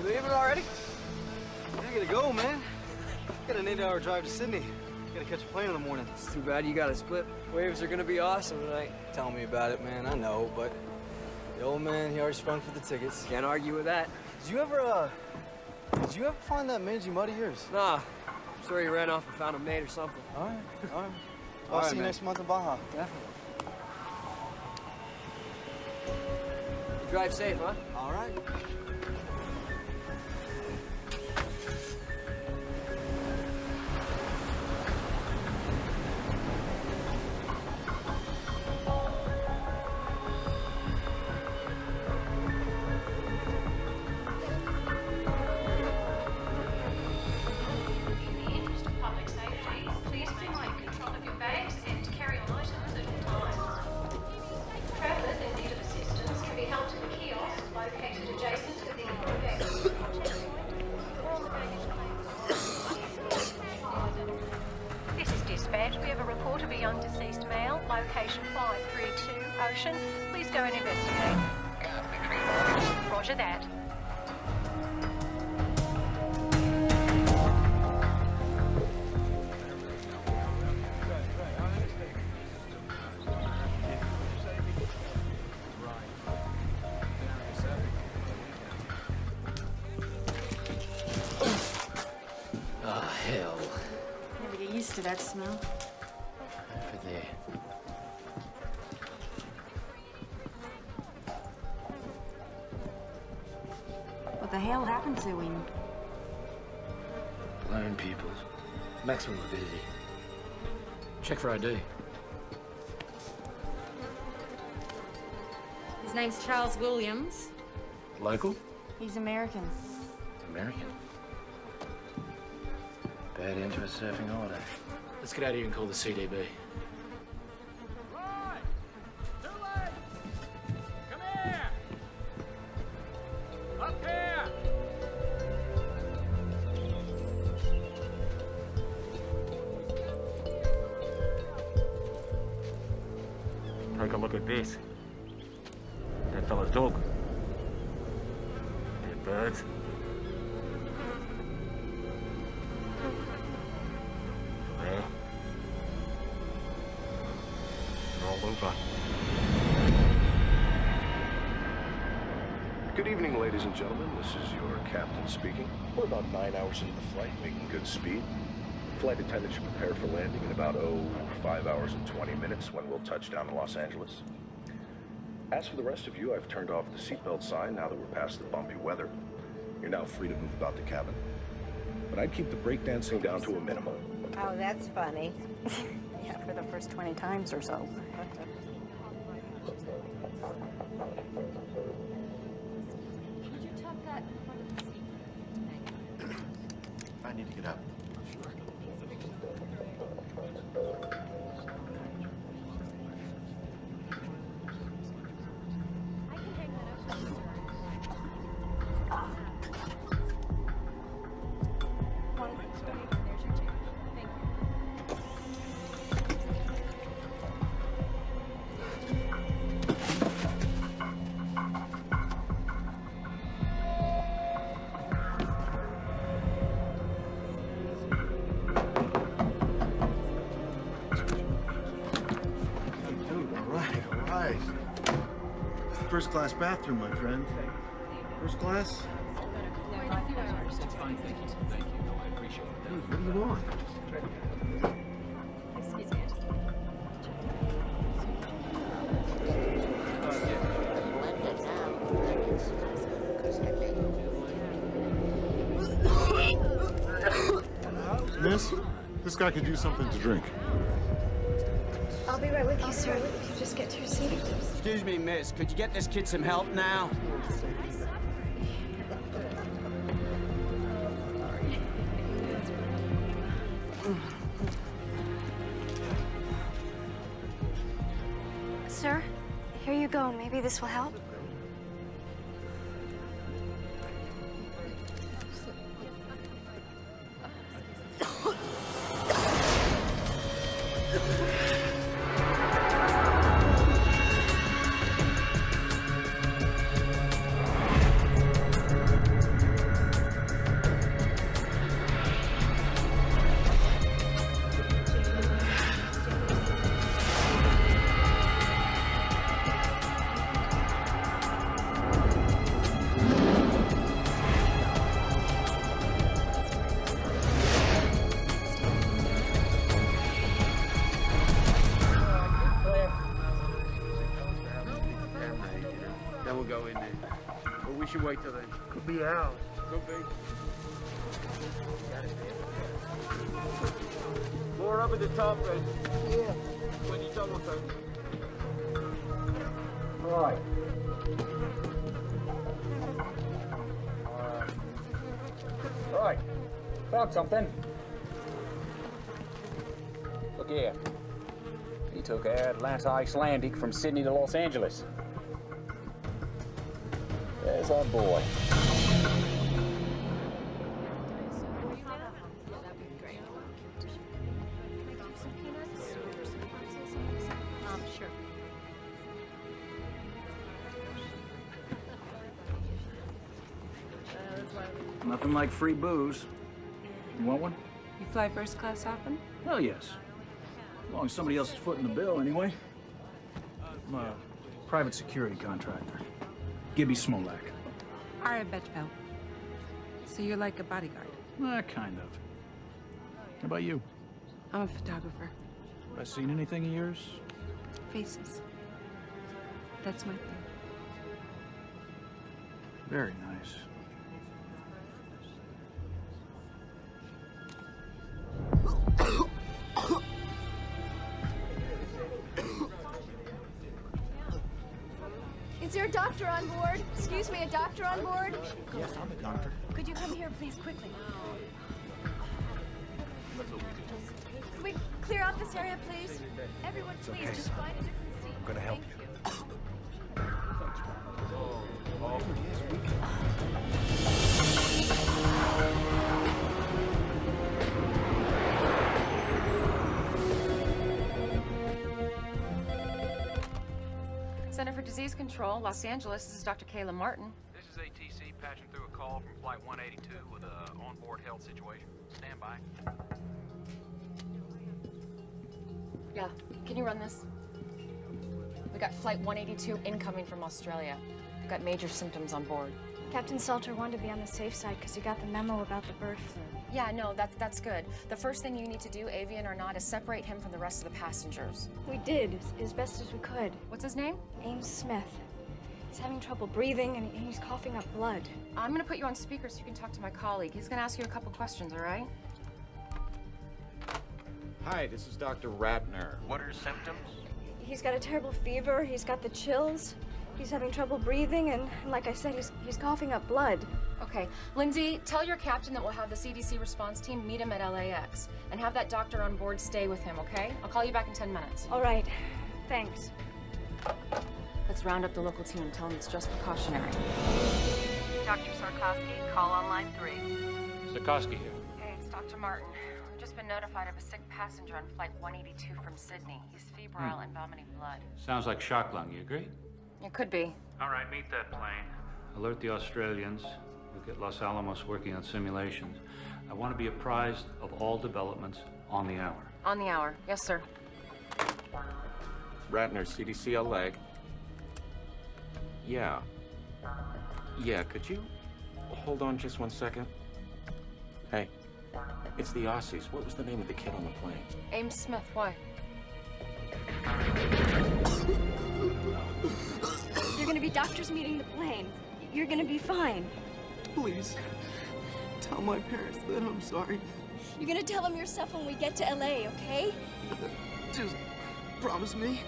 Leaving already? I gotta go, man. Got an 8-hour drive to Sydney. Gotta catch a plane in the morning. It's too bad you gotta split. Waves are gonna be awesome tonight. Tell me about it, man. I know, but the old man, he already sprung for the tickets. Can't argue with that. Did you ever find that mangy mud of yours? Nah. I'm sure he ran off and found a mate or something. All right, all right. I'll see you next month in Baja. Definitely. You drive safe, huh? All right. Please go and investigate. Roger that. Oh, hell. Never get used to that smell. Over there. What the hell happened to him? Lone pupils. Maximum morbidity. Check for ID. His name's Charles Williams. Local? He's American. American. Bad end to a surfing holiday. Let's get out of here and call the CDB. Right! Too late! Come here! Up here! Take a look at this. That fella's dog. Dead birds. There. They're all over. Good evening, ladies and gentlemen. This is your captain speaking. We're about 9 hours into the flight, making good speed. Flight attendant should prepare for landing in about, 5 hours and 20 minutes when we'll touch down in Los Angeles. As for the rest of you, I've turned off the seatbelt sign now that we're past the bumpy weather. You're now free to move about the cabin. But I'd keep the breakdancing down to a minimum. Oh, that's funny. Yeah, for the first 20 times or so. Would you tuck that in front of the seat? I need to get up. I can hang that up. There's your chair. Thank you. Right. First class bathroom, my friend. First class? It's fine, thank you. Thank you. No, I appreciate it. Dude, what do you want? Excuse me. Miss, this guy could use something to drink. I'll be right with you, sir. If you just get to your seat. Excuse me, miss. Could you get this kid some help now? Sir, here you go. Maybe this will help. wait till then. Could be ours. Could be. More up at the top end. Yeah. When you double take. Right. Right. Found something. Look here. He took Atlanta Icelandic from Sydney to Los Angeles. There's our boy. Sure. Nothing like free booze. You want one? You fly first class often? Hell yes. As long as somebody else is footing the bill, anyway. I'm a private security contractor. Gibby Smolak. Ara Betchfeld. So you're like a bodyguard? Kind of. How about you? I'm a photographer. Have I seen anything of yours? Faces. That's my thing. Very nice. Is there a doctor on board? Excuse me, a doctor on board? Yes, I'm a doctor. Could you come here, please, quickly? Can we clear out this area, please? Everyone, please, okay, just son. find a different seat. I'm gonna help Thank you. Center for Disease Control, Los Angeles. This is Dr. Kayla Martin. This is ATC patching through a call from Flight 182 with an onboard health situation. Stand by. Yeah, can you run this? We got Flight 182 incoming from Australia. We've got major symptoms on board. Captain Salter wanted to be on the safe side because he got the memo about the bird flu. Yeah, no, that's good. The first thing you need to do, avian or not, is separate him from the rest of the passengers. We did, as best as we could. What's his name? Ames Smith. He's having trouble breathing and he's coughing up blood. I'm gonna put you on speaker so you can talk to my colleague. He's gonna ask you a couple questions, all right? Hi, this is Dr. Ratner. What are symptoms? He's got a terrible fever, he's got the chills, he's having trouble breathing, and like I said, he's coughing up blood. Okay, Lindsay, tell your captain that we'll have the CDC response team meet him at LAX and have that doctor on board stay with him, okay? I'll call you back in 10 minutes. All right, thanks. Let's round up the local team. Tell them it's just precautionary. Dr. Sarkowski, call on line 3. Sarkowski here. Hey, it's Dr. Martin. We've just been notified of a sick passenger on Flight 182 from Sydney. He's febrile and vomiting blood. Sounds like shock lung. You agree? It could be. All right, meet that plane. Alert the Australians. We'll get Los Alamos working on simulations. I want to be apprised of all developments on the hour. On the hour. Yes, sir. Ratner, CDC LA. Yeah. Yeah, could you hold on just 1 second? Hey, it's the Aussies. What was the name of the kid on the plane? Ames Smith, why? You're gonna be doctors meeting the plane. You're gonna be fine. Please, tell my parents that I'm sorry. You're gonna tell them yourself when we get to LA, okay? Just promise me.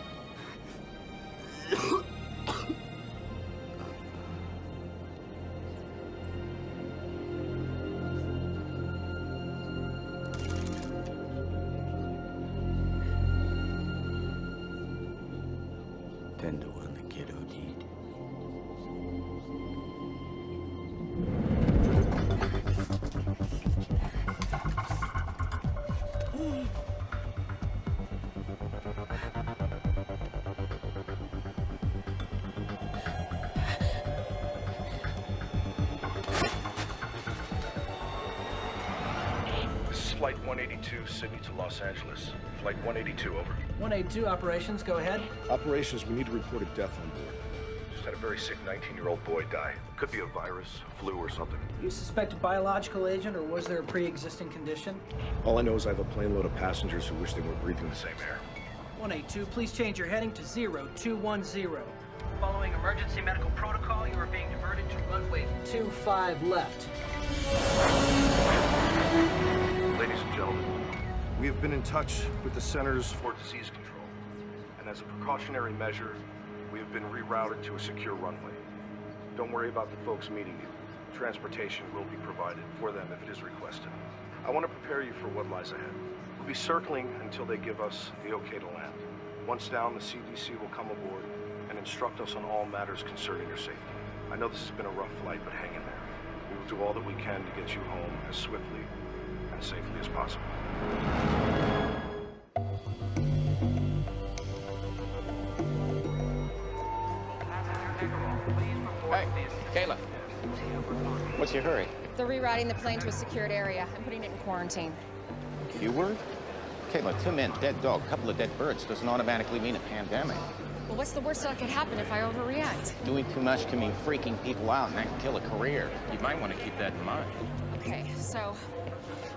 Tender when the kid OD'd. This is Flight 182, Sydney to Los Angeles. Flight 182, over. 182 operations, go ahead. Operations, we need to report a death on board. Just had a very sick 19-year-old boy die. Could be a virus, flu, or something. You suspect a biological agent, or was there a pre-existing condition? All I know is I have a plane load of passengers who wish they were breathing the same air. 182, please change your heading to 0210. Following emergency medical protocol, you are being diverted to runway 25 left. Ladies and gentlemen, we have been in touch with the Centers for Disease Control, and as a precautionary measure, we have been rerouted to a secure runway. Don't worry about the folks meeting you. Transportation will be provided for them if it is requested. I want to prepare you for what lies ahead. We'll be circling until they give us the okay to land. Once down, the CDC will come aboard and instruct us on all matters concerning your safety. I know this has been a rough flight, but hang in there. We will do all that we can to get you home as swiftly and safely as possible. Hey, Kayla. What's your hurry? They're rerouting the plane to a secured area. I'm putting it in quarantine. You were? Kayla, 2 men, dead dog, couple of dead birds doesn't automatically mean a pandemic. Well, what's the worst that could happen if I overreact? Doing too much can mean freaking people out, and that can kill a career. You might want to keep that in mind. Okay, so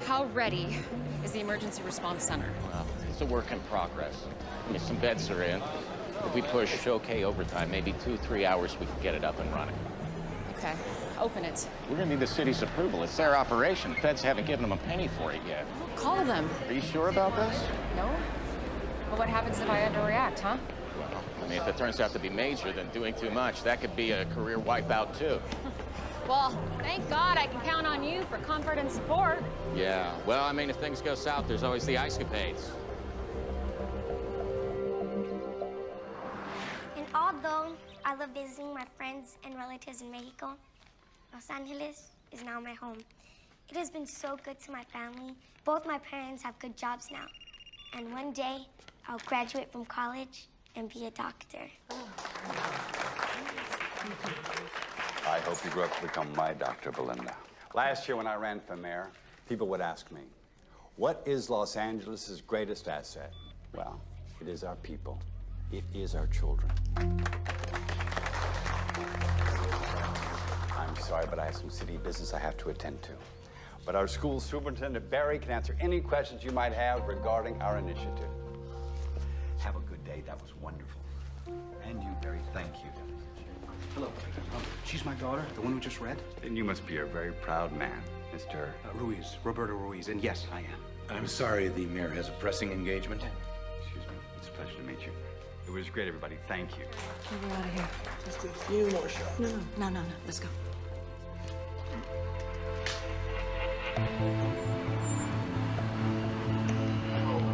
how ready is the emergency response center? Well, it's a work in progress. I mean, some beds are in. If we push okay overtime, maybe 2-3 hours, we can get it up and running. Okay, open it. We're gonna need the city's approval. It's their operation. Feds haven't given them a penny for it yet. Call them. Are you sure about this? No? Well, what happens if I underreact, huh? Well, I mean, if it turns out to be major, then doing too much, that could be a career wipeout, too. Well, thank God I can count on you for comfort and support. Yeah, well, I mean, if things go south, there's always the ice-capades. And although I love visiting my friends and relatives in Mexico, Los Angeles is now my home. It has been so good to my family. Both my parents have good jobs now. And one day, I'll graduate from college and be a doctor. I hope you grow up to become my Dr. Belinda. Last year when I ran for mayor, people would ask me, what is Los Angeles' greatest asset? Well, it is our people. It is our children. I'm sorry, but I have some city business I have to attend to. But our school superintendent, Barry, can answer any questions you might have regarding our initiative. Have a good day. That was wonderful. And you, Barry, thank you. Hello. She's my daughter, the one who just read? Then you must be a very proud man, Mr. Ruiz, Roberto Ruiz, and yes, I am. I'm sorry the mayor has a pressing engagement. Excuse me. It's a pleasure to meet you. It was great, everybody. Thank you. Get out of here. Just a few more shots. No. Let's go.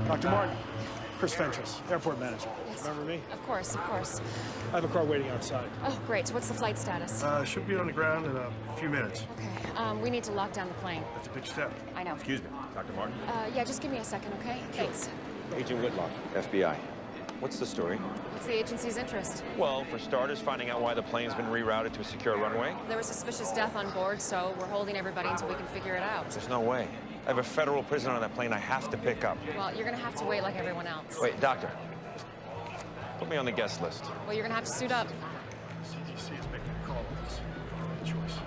Dr. Martin, Chris Fentress, airport manager. Yes. Remember me? Of course, of course. I have a car waiting outside. Oh, great. So what's the flight status? Should be on the ground in a few minutes. Okay. We need to lock down the plane. That's a big step. I know. Excuse me, Dr. Martin? Yeah, just give me a second, okay? Thanks. Agent Whitlock, FBI. What's the story? What's the agency's interest? Well, for starters, finding out why the plane's been rerouted to a secure runway. There was suspicious death on board, so we're holding everybody until we can figure it out. There's no way. I have a federal prisoner on that plane I have to pick up. Well, you're gonna have to wait like everyone else. Wait, doctor. Put me on the guest list. Well, you're gonna have to suit up. CDC is making a call on this. Choice.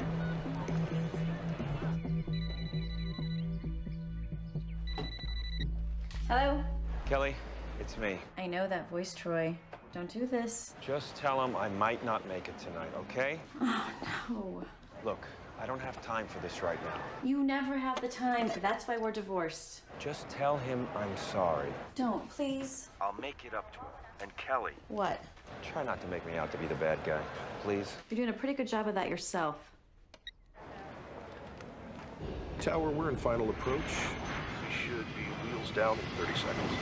Hello? Kelly, it's me. I know that voice, Troy. Don't do this. Just tell him I might not make it tonight, okay? Oh, no. Look, I don't have time for this right now. You never have the time. That's why we're divorced. Just tell him I'm sorry. Don't, please. I'll make it up to him. And Kelly. What? Try not to make me out to be the bad guy, please. You're doing a pretty good job of that yourself. Tower, we're in final approach. We should be wheels down in 30 seconds.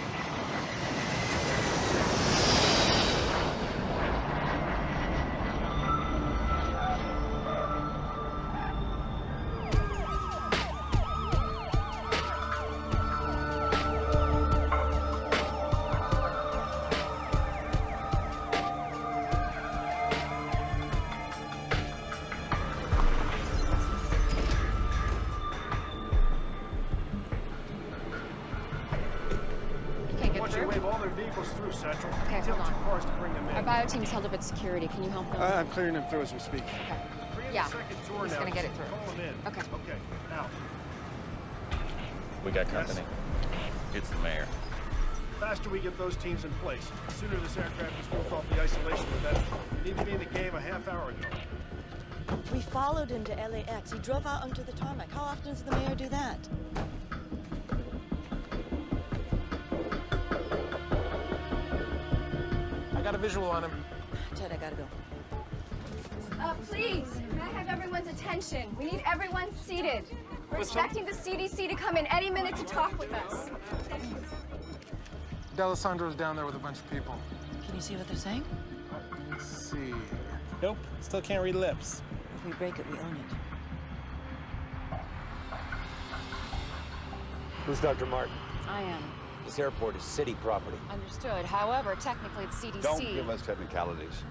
Through Central. Okay, Tell hold on. 2 cars to bring them in. Our bio team's held up at security. Can you help them? I'm clearing them through as we speak. Okay. Yeah. He's gonna get it through. Call them in. Okay. Okay. Now. We got company. It's the mayor. faster we get those teams in place, the sooner this aircraft is moved off the isolation, the better. We need to be in the game a half hour ago. We followed him to LAX. He drove out onto the tarmac. How often does the mayor do that? I got a visual on him. Ted, I gotta go. Please, may I have everyone's attention? We need everyone seated. We're expecting the CDC to come in any minute to talk with us. D'Alessandro's down there with a bunch of people. Can you see what they're saying? Let's see. Nope, still can't read lips. If we break it, we own it. Who's Dr. Martin? I am. This airport is city property. Understood. However, technically the CDC... Don't give us technicalities.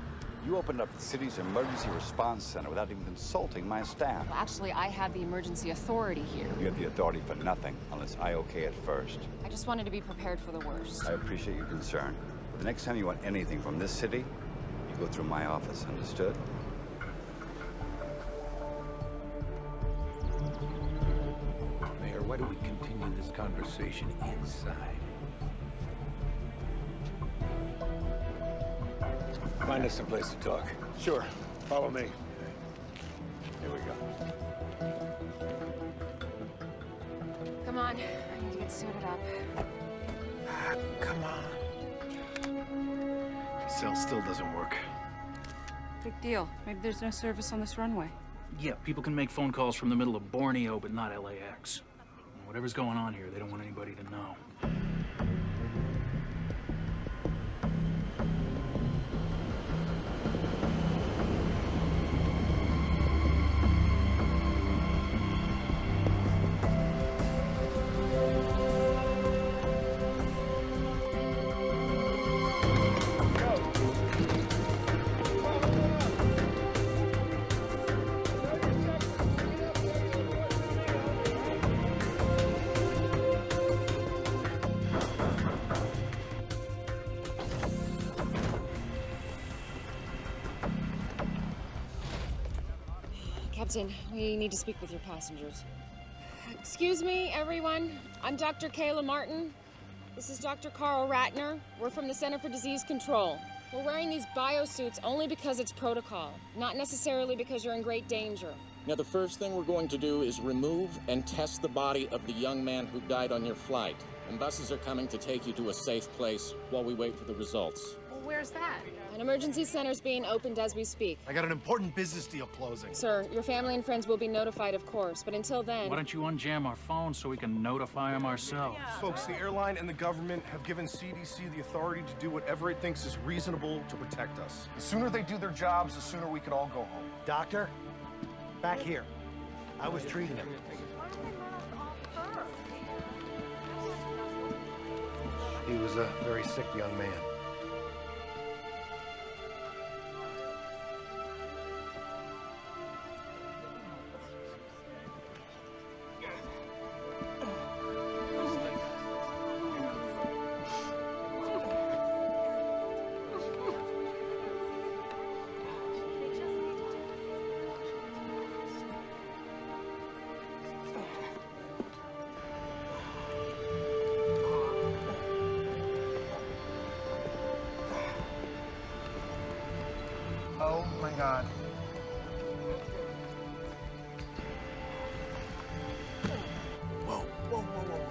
You opened up the city's emergency response center without even consulting my staff. Well, actually, I have the emergency authority here. You have the authority for nothing unless I okay it first. I just wanted to be prepared for the worst. I appreciate your concern. The next time you want anything from this city, you go through my office, understood? Mayor, why don't we continue this conversation inside? Find us some place to talk. Sure. Follow me. Here we go. Come on. I need to get suited up. Come on. Cell still doesn't work. Big deal. Maybe there's no service on this runway. Yeah, people can make phone calls from the middle of Borneo, but not LAX. Whatever's going on here, they don't want anybody to know. Captain, we need to speak with your passengers. Excuse me, everyone. I'm Dr. Kayla Martin. This is Dr. Carl Ratner. We're from the Center for Disease Control. We're wearing these biosuits only because it's protocol, not necessarily because you're in great danger. Now, the first thing we're going to do is remove and test the body of the young man who died on your flight. And buses are coming to take you to a safe place while we wait for the results. Well, where's that? An emergency center's being opened as we speak. I got an important business deal closing. Sir, your family and friends will be notified, of course, but until then... Why don't you unjam our phones so we can notify them ourselves? Folks, the airline and the government have given CDC the authority to do whatever it thinks is reasonable to protect us. The sooner they do their jobs, the sooner we can all go home. Doctor, back here. I was treating him. He was a very sick young man. Oh my God. Whoa, whoa, whoa, whoa, whoa.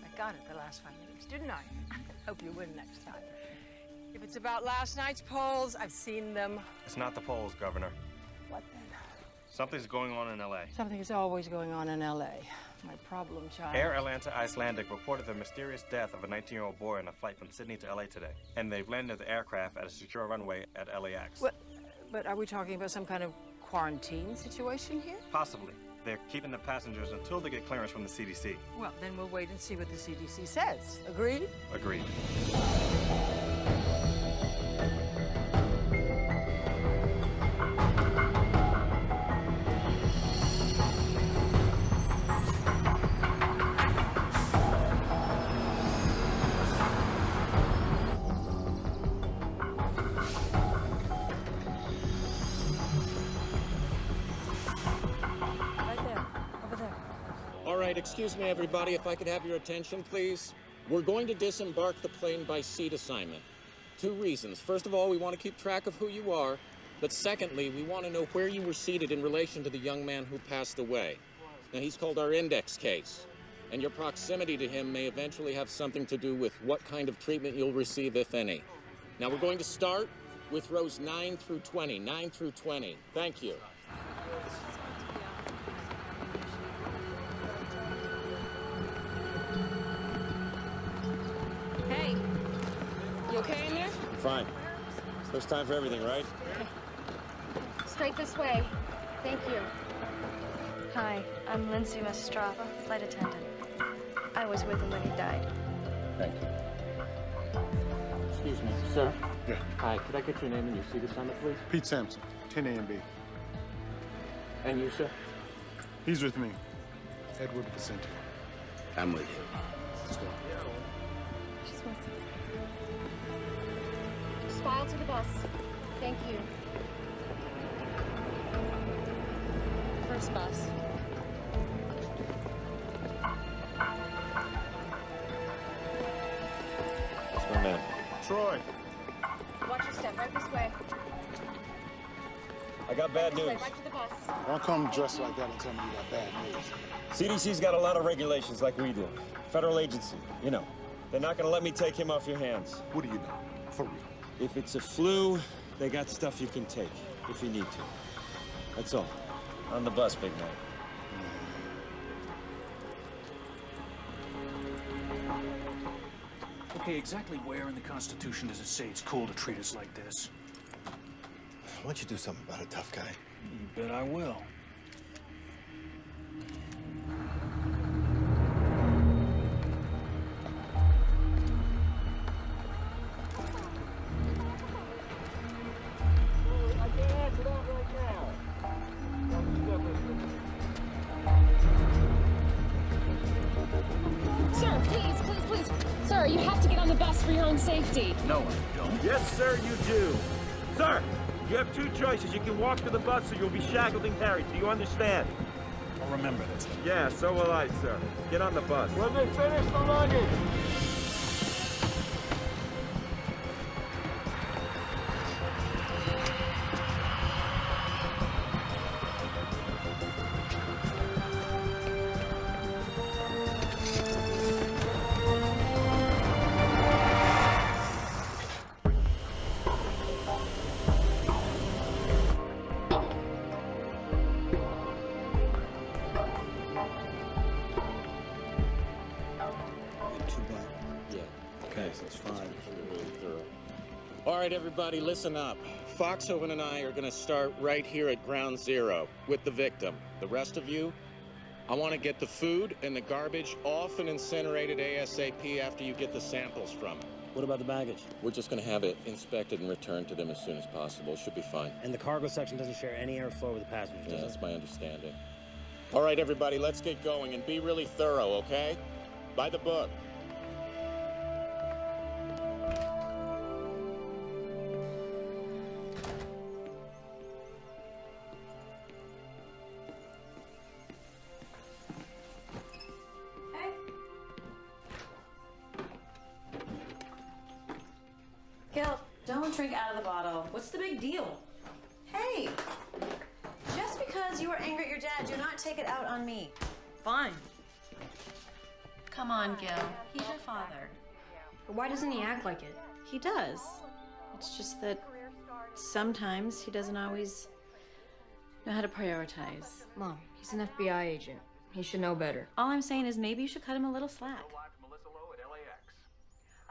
I got it the last 5 minutes, didn't I? Hope you win next time. If it's about last night's polls, I've seen them. It's not the polls, Governor. What then? Something's going on in L.A. Something is always going on in L.A. My problem child. Air Atlanta Icelandic reported the mysterious death of a 19-year-old boy on a flight from Sydney to L.A. today. And they've landed the aircraft at a secure runway at LAX. But are we talking about some kind of quarantine situation here? Possibly. They're keeping the passengers until they get clearance from the CDC. Well, then we'll wait and see what the CDC says. Agreed? Agreed. Excuse me, everybody, if I could have your attention, please. We're going to disembark the plane by seat assignment. 2 reasons. First of all, we want to keep track of who you are. But secondly, we want to know where you were seated in relation to the young man who passed away. Now, he's called our index case. And your proximity to him may eventually have something to do with what kind of treatment you'll receive, if any. Now, we're going to start with rows 9 through 20. 9 through 20. Thank you. Hey, you okay in there? I'm fine. First time for everything, right? Straight this way. Thank you. Hi, I'm Lindsay Mastrava, flight attendant. I was with him when he died. Thank you. Excuse me, sir. Yeah. Hi, could I get your name and your seat assignment, please? Pete Sampson, 10 A and B. And you, sir? He's with me. Edward Vicente. I'm with you. Just file to the bus. Thank you. First bus. That's my man. Troy. Watch your step. Right this way. I got bad This way, news. right to the bus. Don't come dressed like that and tell me you got bad news. CDC's got a lot of regulations like we do. Federal agency, you know. They're not gonna let me take him off your hands. What do you know? For real. If it's a flu, they got stuff you can take if you need to. That's all. On the bus, big man. Okay, exactly where in the Constitution does it say it's cool to treat us like this? Why don't you do something about it, tough guy? You bet I will. I can't answer that right now. Sir, please. Sir, you have to get on the bus for your own safety. No, I don't. Yes, sir, you do. Sir, you have 2 choices. You can walk to the bus or you'll be shackled and carried. Do you understand? I'll remember this. Yeah, so will I, sir. Get on the bus. When they finish the luggage. All right, everybody, listen up. Foxhoven and I are going to start right here at ground zero with the victim. The rest of you, I want to get the food and the garbage off and incinerated ASAP after you get the samples from it. What about the baggage? We're just going to have it inspected and returned to them as soon as possible. Should be fine. And the cargo section doesn't share any airflow with the passengers, Yeah, does that's it? my understanding. All right, everybody, let's get going and be really thorough, okay? By the book. Gil, don't drink out of the bottle. What's the big deal? Hey, just because you were angry at your dad, do not take it out on me. Fine. Come on, Gil. He's your father. But why doesn't he act like it? He does. It's just that sometimes he doesn't always know how to prioritize. Mom, he's an FBI agent. He should know better. All I'm saying is maybe you should cut him a little slack.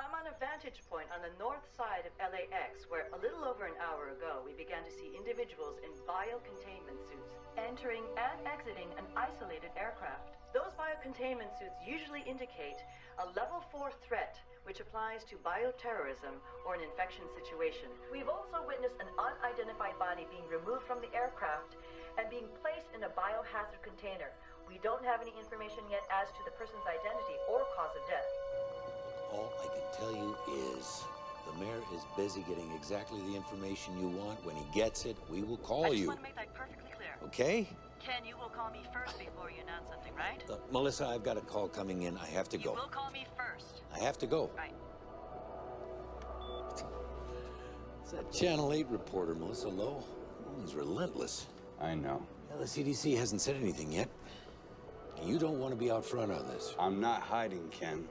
I'm on a vantage point on the north side of LAX, where a little over an hour ago, we began to see individuals in biocontainment suits entering and exiting an isolated aircraft. Those biocontainment suits usually indicate a level 4 threat, which applies to bioterrorism or an infection situation. We've also witnessed an unidentified body being removed from the aircraft and being placed in a biohazard container. We don't have any information yet as to the person's identity or cause of death. All I can tell you is the mayor is busy getting exactly the information you want. When he gets it, we will call you. I just want to make that perfectly clear. Okay? Ken, you will call me first before you announce something, right? Melissa, I've got a call coming in. I have to go. You will call me first. I have to go. Right. It's that Channel 8 reporter, Melissa Lowe. Woman's relentless. I know. Well, the CDC hasn't said anything yet. You don't want to be out front on this. I'm not hiding, Ken.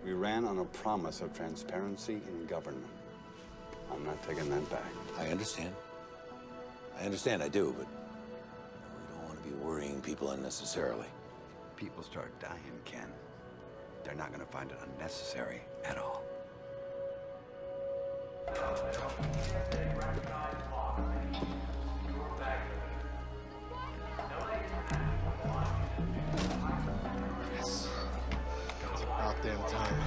We ran on a promise of transparency in government. I'm not taking that back. I understand. I do, but we don't want to be worrying people unnecessarily. People start dying, Ken. They're not going to find it unnecessary at all. Yes. It's about damn time.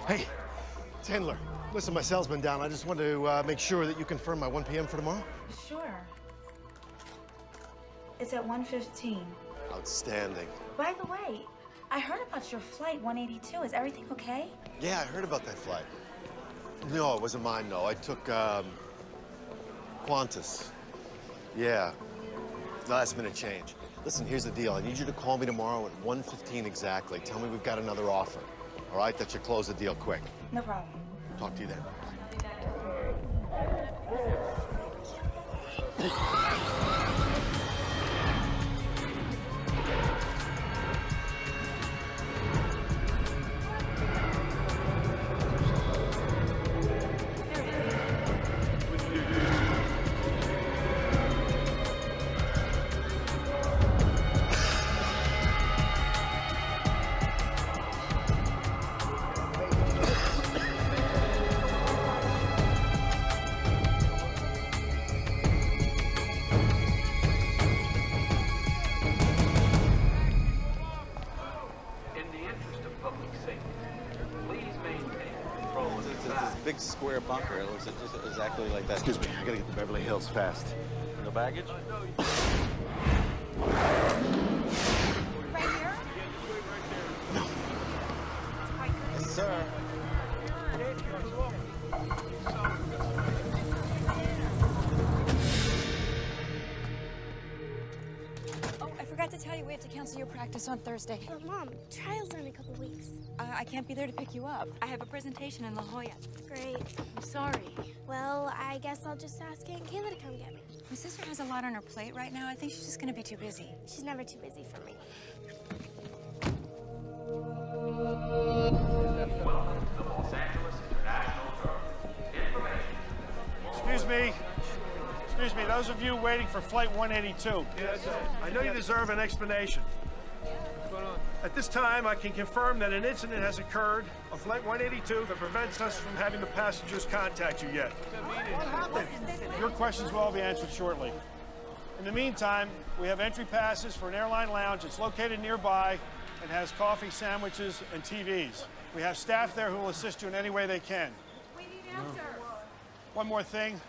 Hey, it's Handler. Listen, my cell's been down. I just wanted to make sure that you confirm my 1 p.m. for tomorrow. Sure. It's at 1:15. Outstanding. By the way, I heard about your flight 182. Is everything okay? Yeah, I heard about that flight. No, it wasn't mine, no. I took, Qantas. Yeah. Last-minute change. Listen, here's the deal. I need you to call me tomorrow at 1:15 exactly. Tell me we've got another offer. All right? That should close the deal quick. No problem. Talk to you then. Big square bunker. It looks just exactly like that. Excuse me, I gotta get to Beverly Hills fast. No baggage? Right here? No. Yes, sir. Oh, I forgot to tell you, we have to cancel your practice on Thursday. But Mom, trial's are in a couple weeks. I can't be there to pick you up. I have a presentation in La Jolla. Great. I'm sorry. Well, I guess I'll just ask Aunt Kayla to come get me. My sister has a lot on her plate right now. I think she's just gonna be too busy. She's never too busy for me. Welcome to the Los Angeles International Terminal. Information. Excuse me, those of you waiting for Flight 182. Yes, sir. I know you deserve an explanation. What's going on? At this time, I can confirm that an incident has occurred on Flight 182 that prevents us from having the passengers contact you yet. What happened? Your questions will all be answered shortly. In the meantime, we have entry passes for an airline lounge. It's located nearby and has coffee, sandwiches, and TVs. We have staff there who will assist you in any way they can. We need answers. One more thing.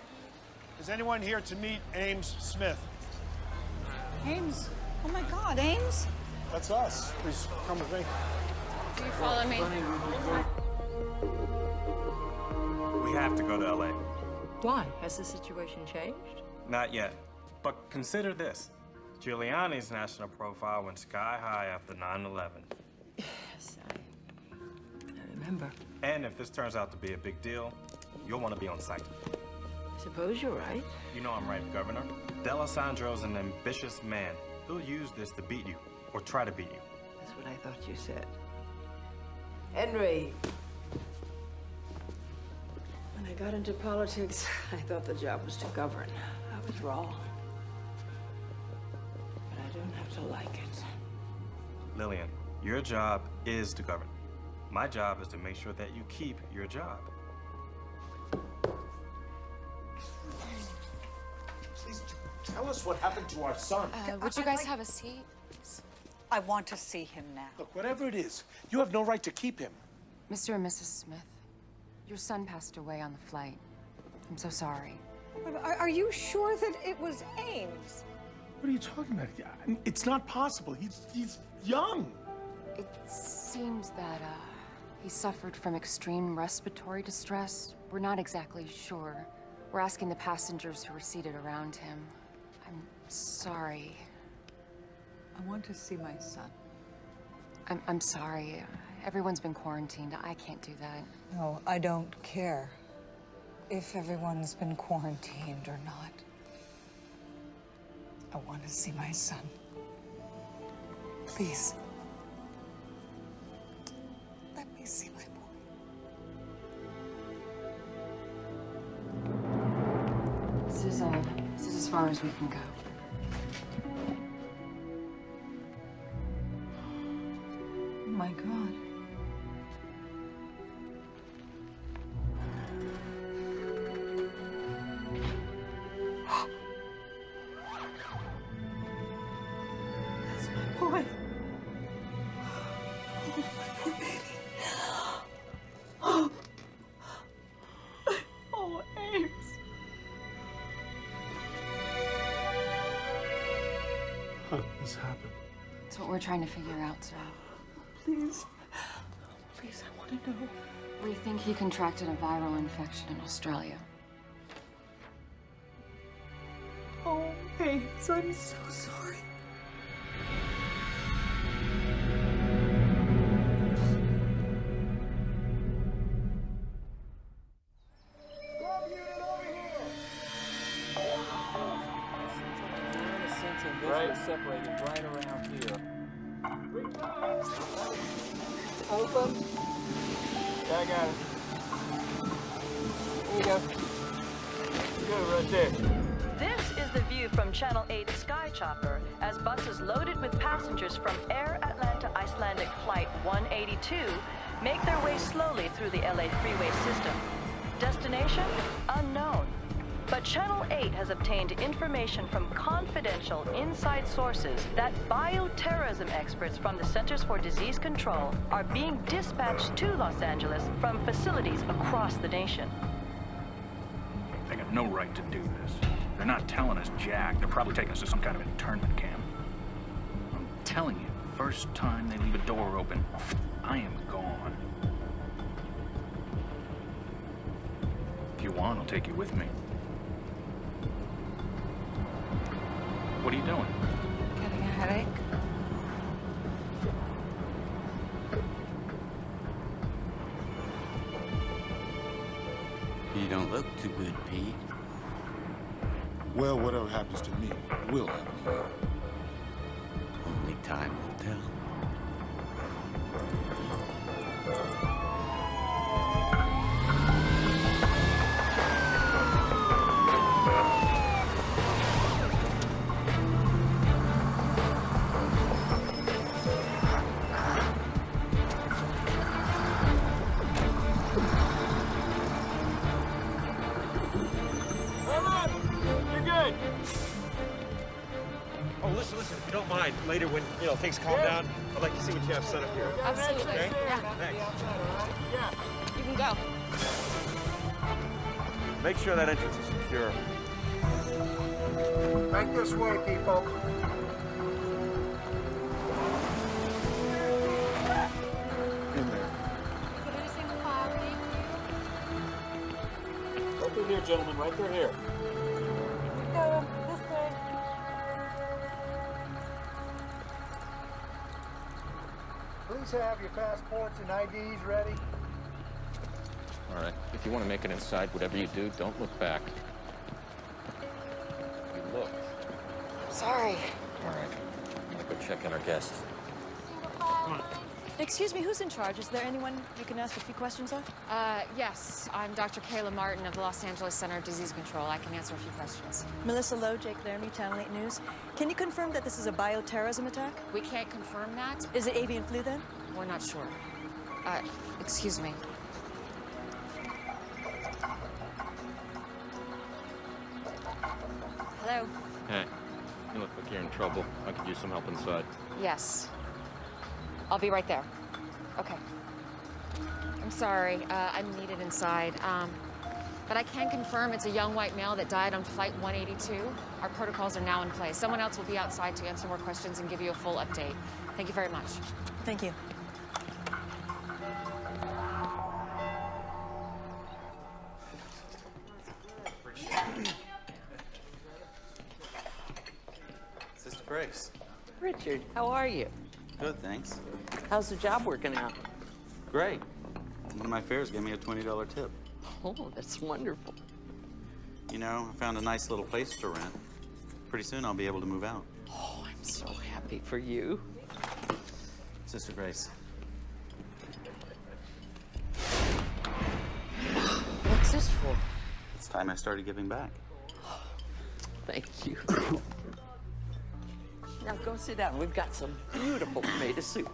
Is anyone here to meet Ames Smith? Ames? Oh my God, Ames? That's us. Please come with me. Do you follow me? We have to go to LA. Why? Has the situation changed? Not yet. But consider this. Giuliani's national profile went sky high after 9/11. Yes, I remember. And if this turns out to be a big deal, you'll want to be on site. Suppose you're right. You know I'm right, Governor. D'Alessandro's an ambitious man. He'll use this to beat you, or try to beat you. That's what I thought you said. Henry. When I got into politics, I thought the job was to govern. I was wrong. But I don't have to like it. Lillian, your job is to govern. My job is to make sure that you keep your job. Please tell us what happened to our son. Would you guys have a seat? I want to see him now. Look, whatever it is, you have no right to keep him. Mr. and Mrs. Smith, your son passed away on the flight. I'm so sorry. Are you sure that it was Ames? What are you talking about? It's not possible. He's young. It seems that he suffered from extreme respiratory distress. We're not exactly sure We're asking the passengers who were seated around him. I'm sorry. I want to see my son. I'm sorry. Everyone's been quarantined. I can't do that. No, I don't care if everyone's been quarantined or not. I want to see my son. Please. Let me see my boy. This is as far as we can go. Oh my God. That's my boy. Oh, my poor baby. Oh, Ames. How did this happen? It's what we're trying to figure out, sir. Please. Please, I want to know. We think he contracted a viral infection in Australia. Oh, Ames, I'm so sorry. Right. Separated right around here. Open. Yeah, I got it. There you go. Good, right there. This is the view from Channel 8 Sky Chopper as buses loaded with passengers from Air Atlanta Icelandic Flight 182 make their way slowly through the LA freeway system. Destination? Unknown. But Channel 8 has obtained information from confidential inside sources that bioterrorism experts from the Centers for Disease Control are being dispatched to Los Angeles from facilities across the nation. They got no right to do this. They're not telling us jack. They're probably taking us to some kind of internment camp. I'm telling you, first time they leave a door open, I am gone. If you want, I'll take you with me. What are you doing? Getting a headache? You don't look too good, Pete. Well, whatever happens to me will happen to you. Only time will tell. Oh, listen, if you don't mind, later when, things calm down, I'd like to see what you have set up here. Absolutely. Okay? Yeah. Thanks. You can go. Make sure that entrance is secure. Right this way, people. In there. Right through here, gentlemen, right through here. Go this way. Please have your passports and IDs ready. All right. If you want to make it inside, whatever you do, don't look back. You look. Sorry. All right. I'm gonna go check on our guests. Come on. Excuse me, who's in charge? Is there anyone you can ask a few questions of? Yes. I'm Dr. Kayla Martin of the Los Angeles Center of Disease Control. I can answer a few questions. Melissa Lowe, Jake Laramie, Channel 8 News. Can you confirm that this is a bioterrorism attack? We can't confirm that. Is it avian flu then? We're not sure. Excuse me. Hello? Hey, you look like you're in trouble. I could use some help inside. Yes. I'll be right there. Okay. I'm sorry. I'm needed inside. But I can confirm it's a young white male that died on Flight 182. Our protocols are now in place. Someone else will be outside to answer more questions and give you a full update. Thank you very much. Thank you. Richard. How are you? Good, thanks. How's the job working out? Great. One of my fares gave me a $20 tip. Oh, that's wonderful. You know, I found a nice little place to rent. Pretty soon I'll be able to move out. Oh, I'm so happy for you. Sister Grace. What's this for? It's time I started giving back. Thank you. Now go sit down. We've got some beautiful tomato soup.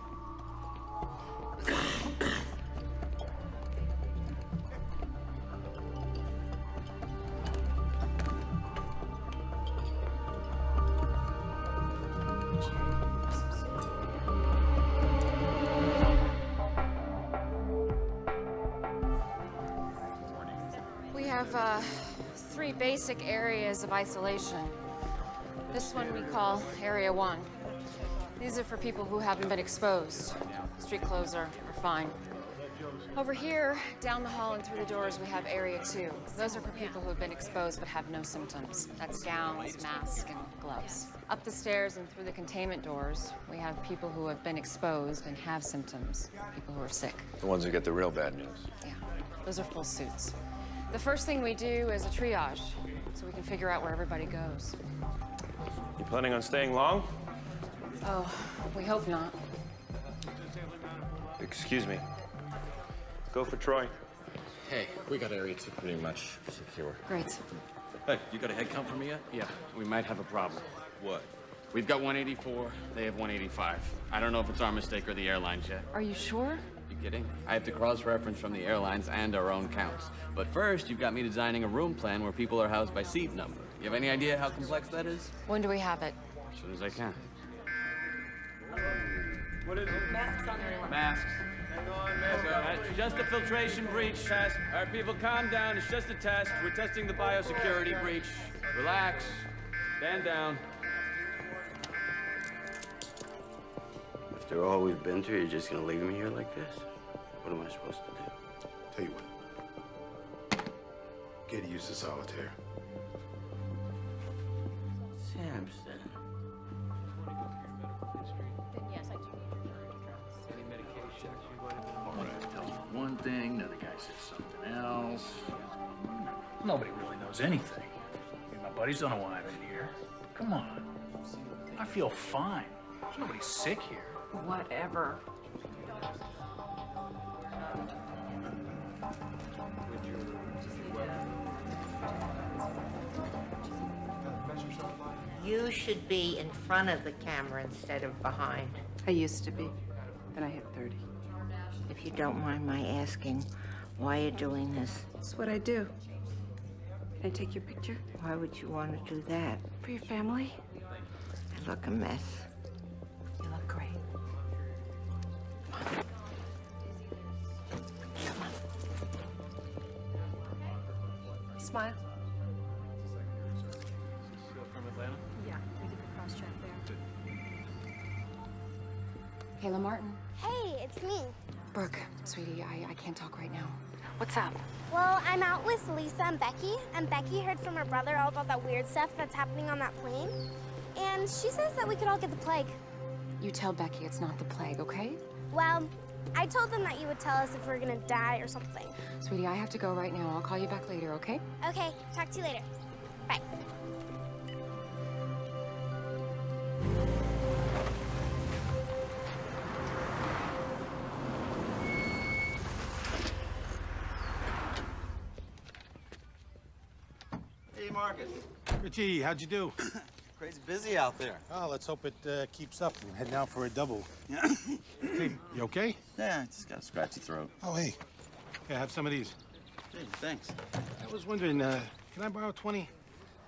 We have 3 basic areas of isolation. This one we call Area 1. These are for people who haven't been exposed. Street clothes are fine. Over here, down the hall and through the doors, we have Area 2. Those are for people who have been exposed but have no symptoms. That's gowns, masks, and gloves. Up the stairs and through the containment doors, we have people who have been exposed and have symptoms, people who are sick. The ones who get the real bad news. Yeah, those are full suits. The first thing we do is a triage, so we can figure out where everybody goes. You planning on staying long? Oh, we hope not. Excuse me. Go for Troy. Hey, we got Area 2 pretty much secure. Great. Hey, you got a head count for me yet? Yeah, we might have a problem. What? We've got 184, they have 185. I don't know if it's our mistake or the airlines yet. Are you sure? You kidding? I have to cross-reference from the airlines and our own counts. But first, you've got me designing a room plan where people are housed by seat number. You have any idea how complex that is? When do we have it? As soon as I can. What is it? Masks on everyone. Masks. Hang on, man. It's just a filtration breach test. All right, people, calm down. It's just a test. We're testing the biosecurity breach. Relax. Stand down. After all we've been through, you're just gonna leave me here like this? What am I supposed to do? Tell you what. Get used to solitaire. Samson. One guy tells me one thing, another guy says something else. Nobody really knows anything. I mean, my buddies don't know why I'm in here. Come on. I feel fine. There's nobody sick here. Whatever. You should be in front of the camera instead of behind. I used to be, then I hit 30. If you don't mind my asking, why you're doing this? It's what I do. Can I take your picture? Why would you want to do that? For your family? I look a mess. You look great. Come on. Smile. From Atlanta? Yeah, we did the cross-check there. Kayla Martin. Hey, it's me. Brooke, sweetie, I can't talk right now. What's up? Well, I'm out with Lisa and Becky heard from her brother all about that weird stuff that's happening on that plane. And she says that we could all get the plague. You tell Becky it's not the plague, okay? Well, I told them that you would tell us if we're gonna die or something. Sweetie, I have to go right now. I'll call you back later, okay? Okay, talk to you later. Bye. Hey, Marcus. Richie, how'd you do? Crazy busy out there. Oh, let's hope it keeps up. We're heading out for a double. Hey, you okay? Yeah, I just got a scratchy throat. Oh, hey. Yeah, have some of these. Hey, thanks. I was wondering, can I borrow 20?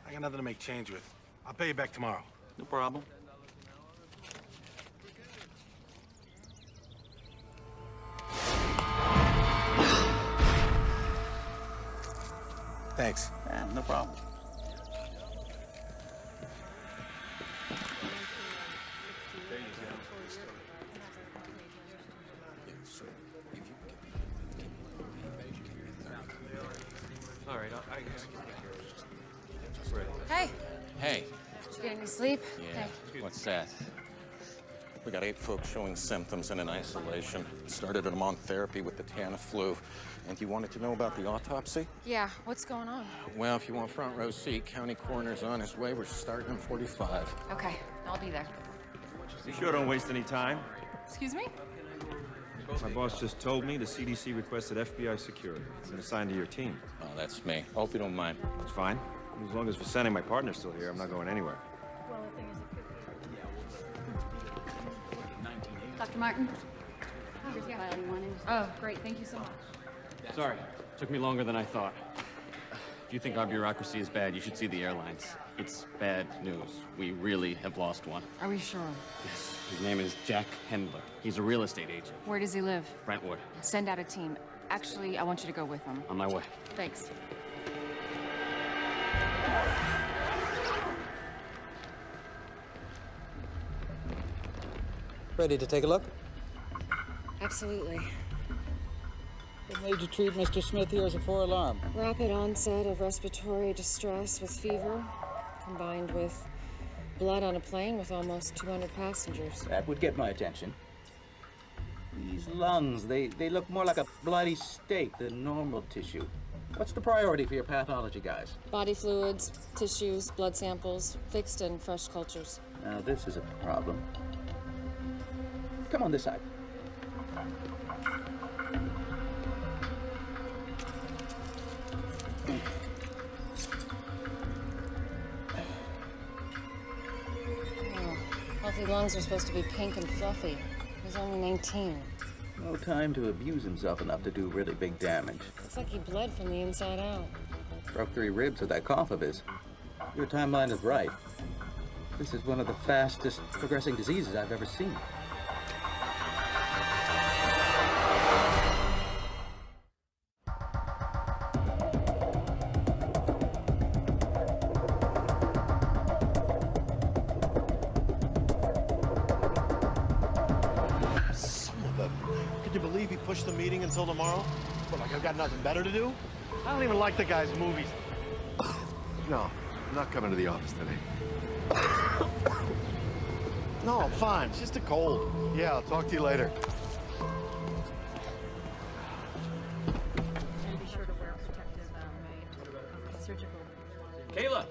I got nothing to make change with. I'll pay you back tomorrow. No problem. Thanks. Yeah, no problem. All right, I guess I can take care of it. Hey, Hey. did you get any sleep? Yeah. Hey. What's that? We got 8 folks showing symptoms and in isolation. Started them on therapy with the Tana flu. And you wanted to know about the autopsy? Yeah, what's going on? Well, if you want front row seat, county coroner's on his way. We're starting in 45. Okay, I'll be there. You sure don't waste any time? Excuse me? My boss just told me the CDC requested FBI security. I'm assigned to your team. Oh, that's me. Hope you don't mind. It's fine. As long as Vicente, my partner's still here, I'm not going anywhere. Dr. Martin? Oh, great. Thank you so much. Sorry, took me longer than I thought. If you think our bureaucracy is bad, you should see the airlines. It's bad news. We really have lost one. Are we sure? Yes. His name is Jack Hendler. He's a real estate agent. Where does he live? Brentwood. Send out a team. Actually, I want you to go with him. On my way. Thanks. Ready to take a look? Absolutely. What made you treat Mr. Smith here as a 4-alarm? Rapid onset of respiratory distress with fever, combined with blood on a plane with almost 200 passengers. That would get my attention. These lungs, they look more like a bloody steak than normal tissue. What's the priority for your pathology guys? Body fluids, tissues, blood samples, fixed and fresh cultures. Now this is a problem. Come on this side. Healthy lungs are supposed to be pink and fluffy. He's only 19. No time to abuse himself enough to do really big damage. It's like he bled from the inside out. Broke 3 ribs with that cough of his. Your timeline is right. This is one of the fastest progressing diseases I've ever seen. Push the meeting until tomorrow? What, like I've got nothing better to do? I don't even like the guy's movies. No, I'm not coming to the office today. No, I'm fine. It's just a cold. Yeah, I'll talk to you later. Be sure to wear protective surgical. Kayla!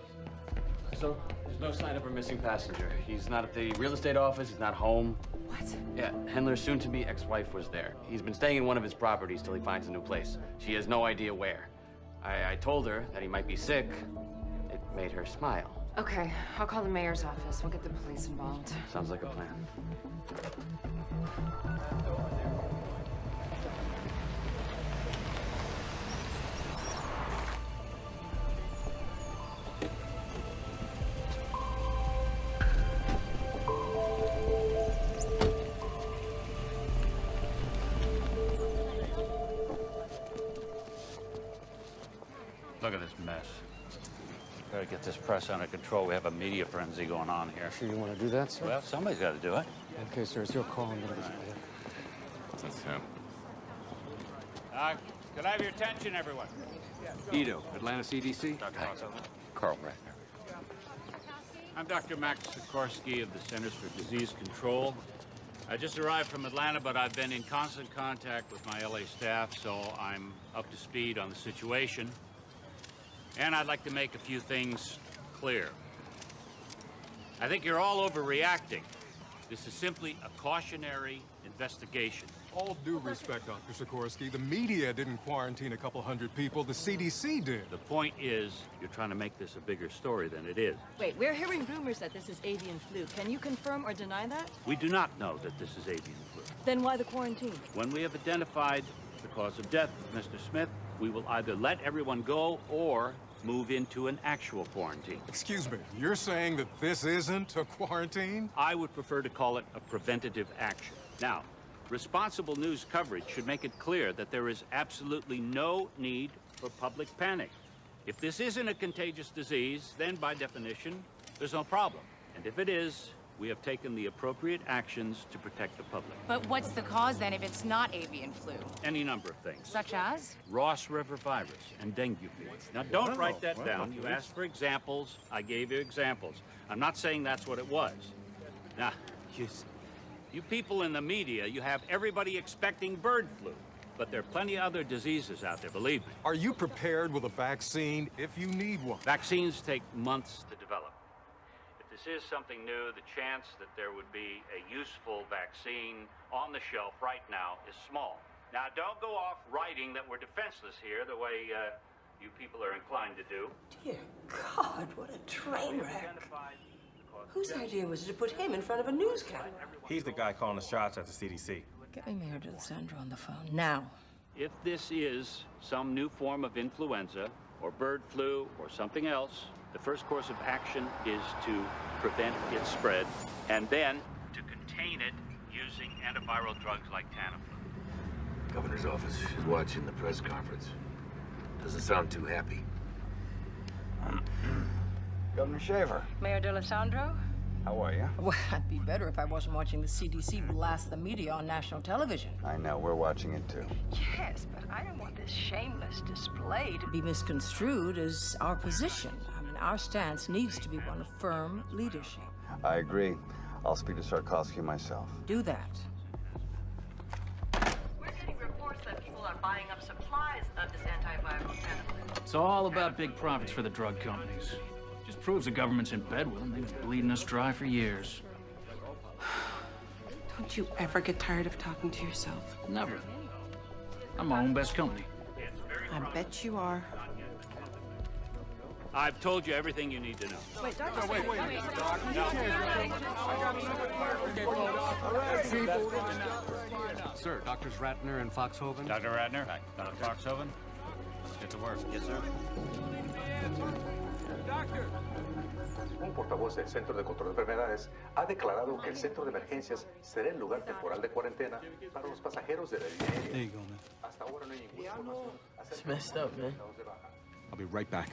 So, there's no sign of her missing passenger. He's not at the real estate office, he's not home. What? Yeah, Hendler's soon-to-be ex-wife was there. He's been staying in one of his properties till he finds a new place. She has no idea where. I told her that he might be sick. It made her smile. Okay, I'll call the mayor's office. We'll get the police involved. Sounds like a plan. Look at this mess. Gotta get this press under control. We have a media frenzy going on here. Sure you want to do that, sir? Well, somebody's got to do it. Okay, sir, it's your call. I'm going to That's him. Can I have your attention, everyone? Edo, Atlanta CDC. Dr. Carl Ratner. I'm Dr. Max Sikorsky of the Centers for Disease Control. I just arrived from Atlanta, but I've been in constant contact with my LA staff, so I'm up to speed on the situation. And I'd like to make a few things clear. I think you're all overreacting. This is simply a cautionary investigation. All due respect, Dr. Sikorsky, the media didn't quarantine a couple hundred people, the CDC did. The point is, you're trying to make this a bigger story than it is. Wait, we're hearing rumors that this is avian flu. Can you confirm or deny that? We do not know that this is avian flu. Then why the quarantine? When we have identified the cause of death of Mr. Smith, we will either let everyone go or move into an actual quarantine. Excuse me, you're saying that this isn't a quarantine? I would prefer to call it a preventative action. Now, responsible news coverage should make it clear that there is absolutely no need for public panic. If this isn't a contagious disease, then by definition, there's no problem. And if it is, we have taken the appropriate actions to protect the public. But what's the cause then if it's not avian flu? Any number of things. Such as? Ross River virus and dengue fever. Now, don't write that down. You asked for examples. I gave you examples. I'm not saying that's what it was. Now, you You people in the media, you have everybody expecting bird flu. But there are plenty of other diseases out there, believe me. Are you prepared with a vaccine if you need one? Vaccines take months to develop. If this is something new, the chance that there would be a useful vaccine on the shelf right now is small. Now, don't go off writing that we're defenseless here the way you people are inclined to do. Dear God, what a train wreck. Whose idea was it to put him in front of a news camera? He's the guy calling the shots at the CDC. Get me Mayor D'Alessandro on the phone, now. If this is some new form of influenza or bird flu or something else, the first course of action is to prevent its spread and then to contain it using antiviral drugs like Tamiflu. Governor's office is watching the press conference. Doesn't sound too happy. Governor Shaver. Mayor D'Alessandro? How are you? Well, I'd be better if I wasn't watching the CDC blast the media on national television. I know, we're watching it too. Yes, but I don't want this shameless display to be misconstrued as our position. I mean, our stance needs to be one of firm leadership. I agree. I'll speak to Sarkovsky myself. Do that. We're getting reports that people are buying up supplies of this antiviral Tamiflu. It's all about big profits for the drug companies. Just proves the government's in bed with them. They've been bleeding us dry for years. Don't you ever get tired of talking to yourself? Never. I'm my own best company. I bet you are. I've told you everything you need to know. Wait, Doctor. Wait. Sir, Doctors Ratner and Foxhoven. Dr. Ratner, Dr. Foxhoven. Let's get to work. Yes, sir. Un portavoz del Centro de Control de Enfermedades ha declarado que el centro de emergencias será el lugar temporal de cuarentena para los pasajeros de la línea. There you go, man. Hasta ahora no hay ninguna información acerca It's messed up, man. I'll be right back.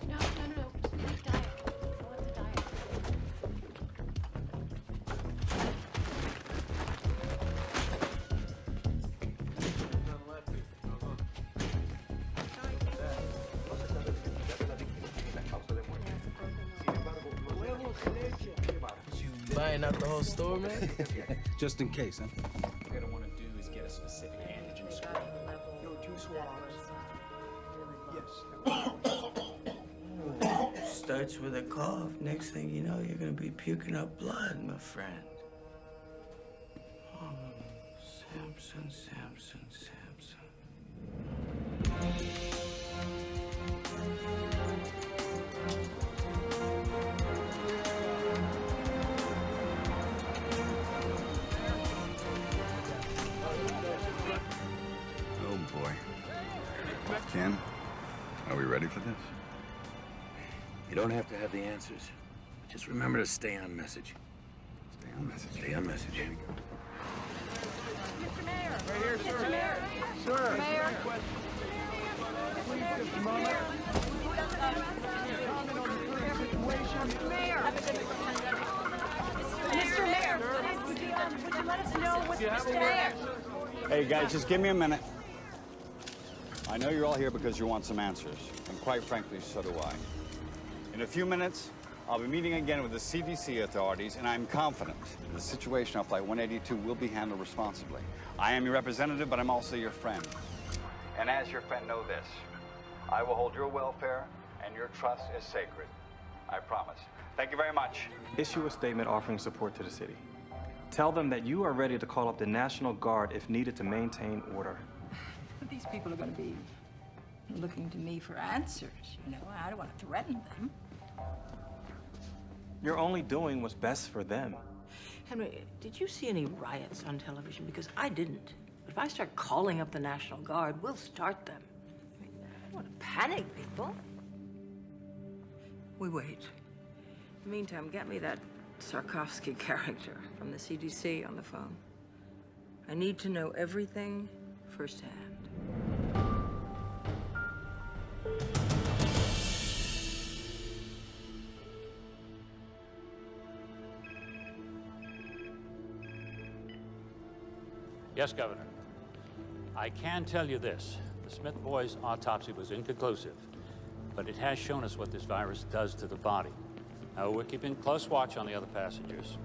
No. Diet. I want the diet. Buying out the whole store, man? Just in case, huh? What you're gonna want to do is get a specific antigen score. Starts with a cough. Next thing you know, you're gonna be puking up blood, my friend. Oh, Samson. Oh boy. Ken, are we ready for this? You don't have to have the answers. Just remember to stay on message. Stay on message. Stay on message. Here we go. Mr. Mayor! Right here, sir. Mr. Mayor! Sir. Mayor! Please, just a moment. Mr. Mayor! Would you let us know what's Mr. Mayor? Hey, guys, just give me a minute. I know you're all here because you want some answers, and quite frankly, so do I. In a few minutes, I'll be meeting again with the CDC authorities, and I'm confident the situation on Flight 182 will be handled responsibly. I am your representative, but I'm also your friend. And as your friend, know this. I will hold your welfare, and your trust is sacred. I promise. Thank you very much. Issue a statement offering support to the city. Tell them that you are ready to call up the National Guard if needed to maintain order. These people are going to be looking to me for answers, you know. I don't want to threaten them. You're only doing what's best for them. Henry, did you see any riots on television? Because I didn't. But if I start calling up the National Guard, we'll start them. I mean, I don't want to panic people. We wait. In the meantime, get me that Sarkovsky character from the CDC on the phone. I need to know everything firsthand. Yes, Governor. I can tell you this. The The Smith boys' autopsy was inconclusive, but it has shown us what this virus does to the body. Now, we're keeping close watch on the other passengers.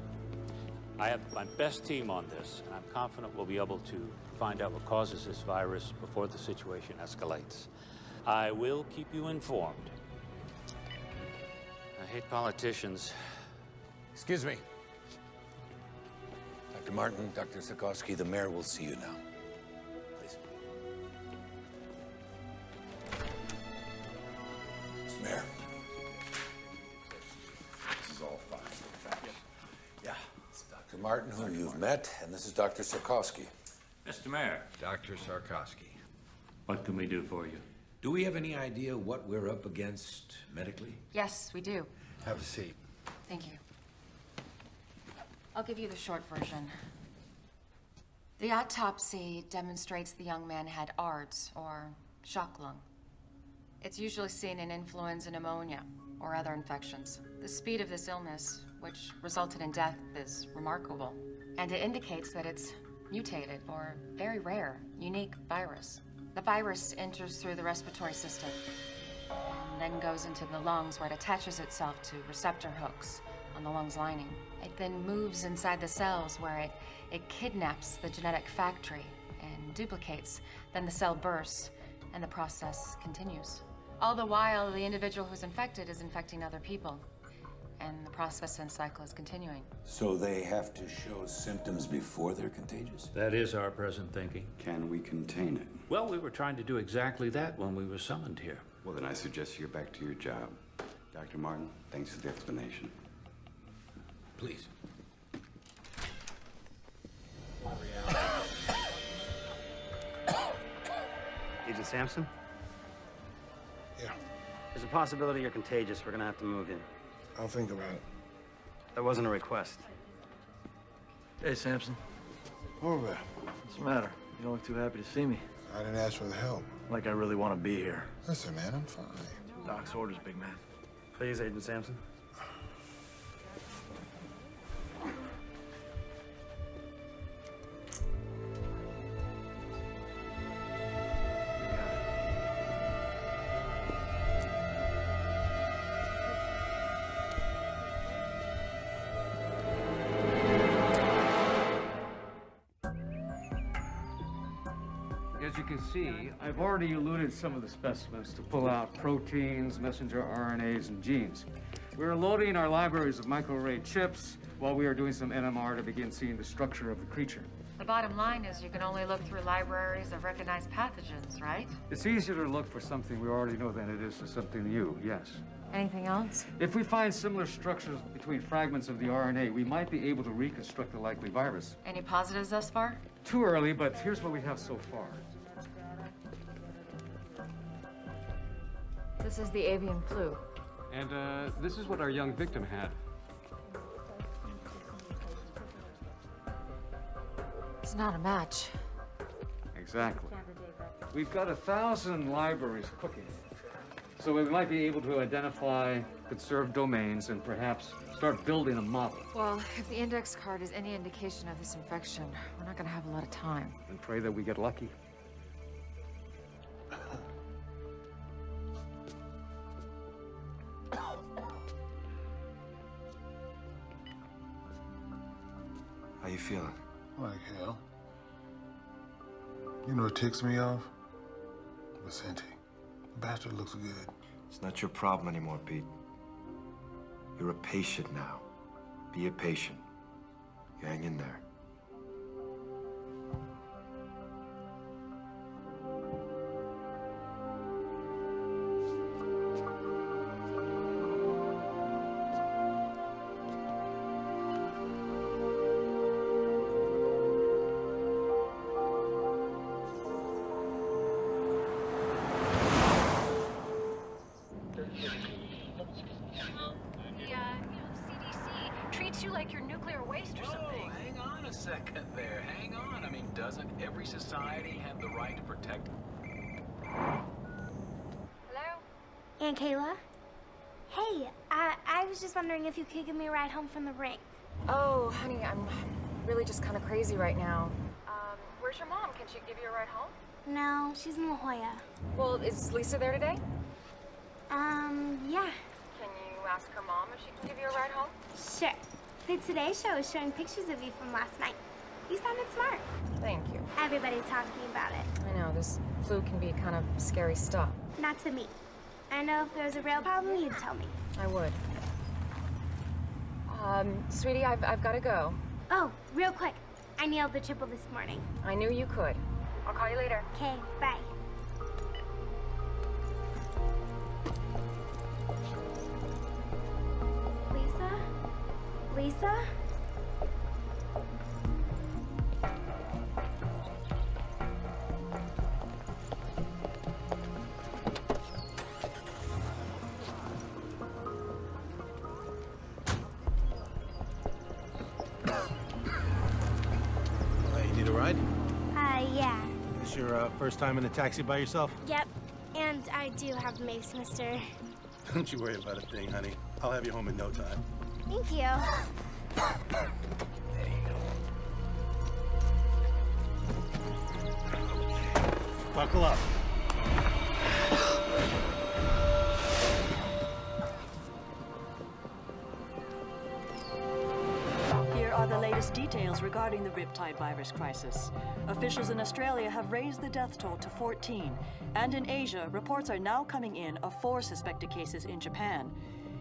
I have my best team on this, and I'm confident we'll be able to find out what causes this virus before the situation escalates. I will keep you informed. I hate politicians. Excuse me. Dr. Martin, Dr. Sikorsky, the mayor will see you now. Please. Mr. Mayor. This is all fine. Yeah. This is Dr. Martin, whom you've met, and this is Dr. Sikorsky. Mr. Mayor. Dr. Sarkowski. What can we do for you? Do we have any idea what we're up against medically? Yes, we do. Have a seat. Thank you. I'll give you the short version. The autopsy demonstrates the young man had ARDS, or shock lung. It's usually seen in influenza pneumonia or other infections. The speed of this illness, which resulted in death, is remarkable. And it indicates that it's mutated or very rare, unique virus. The virus enters through the respiratory system and then goes into the lungs, where it attaches itself to receptor hooks on the lungs lining. It then moves inside the cells, where it kidnaps the genetic factory and duplicates. Then the cell bursts and the process continues. All the while, the individual who's infected is infecting other people, and the process and cycle is continuing. So they have to show symptoms before they're contagious? That is our present thinking. Can we contain it? Well, we were trying to do exactly that when we were summoned here. Well, then I suggest you get back to your job. Dr. Martin, thanks for the explanation. Please. Agent Sampson? Yeah. There's a possibility you're contagious. We're gonna have to move in. I'll think about it. That wasn't a request. Hey, Sampson. Over. What's the matter? You don't look too happy to see me. I didn't ask for the help. Like I really want to be here. Listen, man, I'm fine. Doc's orders, big man. Please, Agent Sampson. As you can see, I've already eluted some of the specimens to pull out proteins, messenger RNAs, and genes. We're loading our libraries of microarray chips while we are doing some NMR to begin seeing the structure of the creature. The bottom line is you can only look through libraries of recognized pathogens, right? It's easier to look for something we already know than it is for something new, yes. Anything else? If we find similar structures between fragments of the RNA, we might be able to reconstruct the likely virus. Any positives thus far? Too early, but here's what we have so far. This is the avian flu. And this is what our young victim had. It's not a match. Exactly. We've got 1,000 libraries cooking. So we might be able to identify conserved domains and perhaps start building a model. Well, if the index card is any indication of this infection, we're not gonna have a lot of time. And pray that we get lucky. How you feeling? Like hell. You know what ticks me off? Vicente. The bastard looks good. It's not your problem anymore, Pete. You're a patient now. Be a patient. You hang in there. Aunt Kayla? Hey, I was just wondering if you could give me a ride home from the ring. Oh, honey, I'm really just kind of crazy right now. Where's your mom? Can she give you a ride home? No, she's in La Jolla. Well, is Lisa there today? Yeah. Can you ask her mom if she can give you a ride home? Sure. The Today Show is showing pictures of you from last night. You sounded smart. Thank you. Everybody's talking about it. I know, this flu can be kind of scary stuff. Not to me. I know if there was a real problem, you'd tell me. I would. Sweetie, I've got to go. Oh, real quick. I nailed the triple this morning. I knew you could. I'll call you later. Okay, bye. Lisa? Lisa? You need a ride? Yeah. This your first time in a taxi by yourself? Yep. And I do have Mace, mister. Don't you worry about a thing, honey. I'll have you home in no time. Thank you. Buckle up. Here are the latest details regarding the Riptide virus crisis. Officials in Australia have raised the death toll to 14, and in Asia, reports are now coming in of 4 suspected cases in Japan.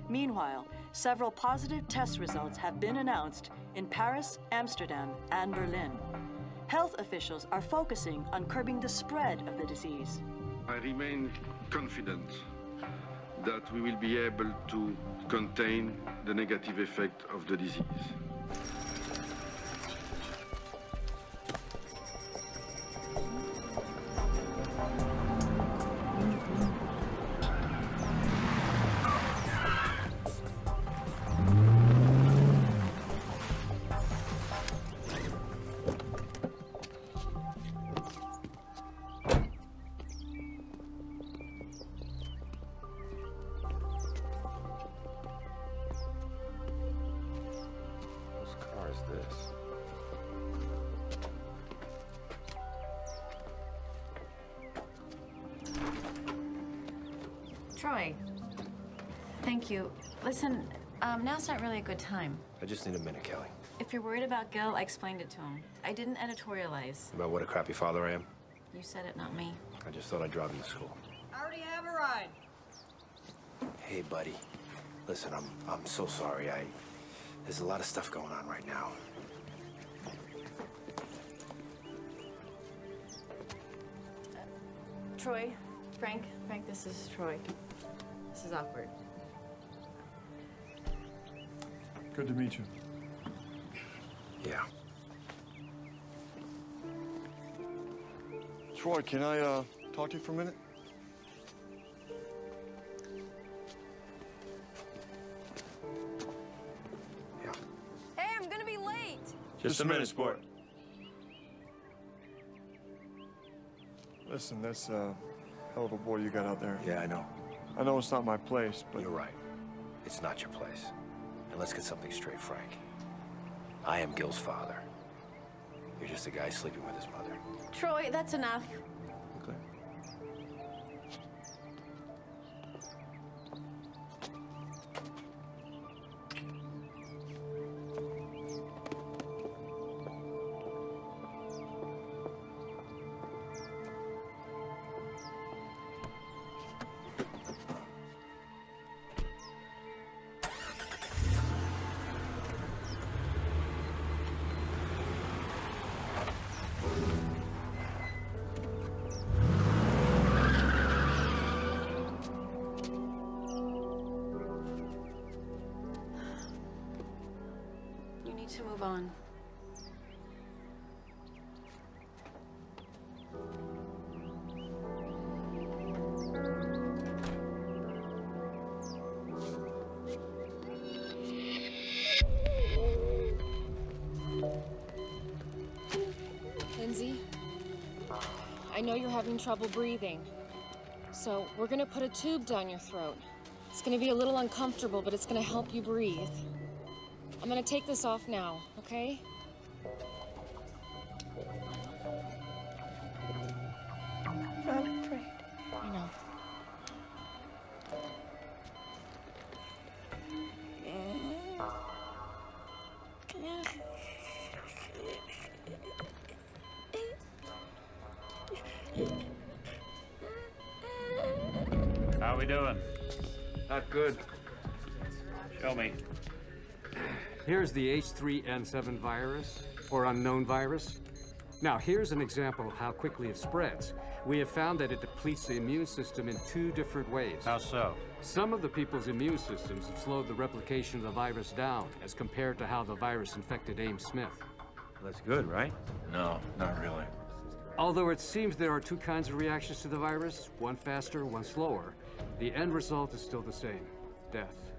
Meanwhile, several positive test results have been announced in Paris, Amsterdam, and Berlin. Health officials are focusing on curbing the spread of the disease. I remain confident that we will be able to contain the negative effect of the disease. Troy, thank you. Listen, now's not really a good time. I just need a minute, Kelly. If you're worried about Gil, I explained it to him. I didn't editorialize. About what a crappy father I am? You said it, not me. I just thought I'd drive him to school. I already have a ride. Hey, buddy. Listen, I'm so sorry. There's a lot of stuff going on right now. Troy, Frank, this is Troy. This is awkward. Good to meet you. Yeah. Troy, can I talk to you for a minute? Hey, I'm gonna be late. Just a minute, sport. Listen, that's a hell of a boy you got out there. Yeah, I know. I know it's not my place, but... You're right. It's not your place. And let's get something straight, Frank. I am Gil's father. You're just a guy sleeping with his mother. Troy, that's enough. Okay. You need to move on. Lindsay, I know you're having trouble breathing. So we're gonna put a tube down your throat. It's gonna be a little uncomfortable, but it's gonna help you breathe. I'm gonna take this off now, okay? How we doing? Not good. Show me. Here's the H3N7 virus, or unknown virus. Now, here's an example of how quickly it spreads. We have found that it depletes the immune system in 2 different ways. How so? Some of the people's immune systems have slowed the replication of the virus down as compared to how the virus infected Ames Smith. That's good, right? No, not really. Although it seems there are 2 kinds of reactions to the virus, one faster, one slower, the end result is still the same: death.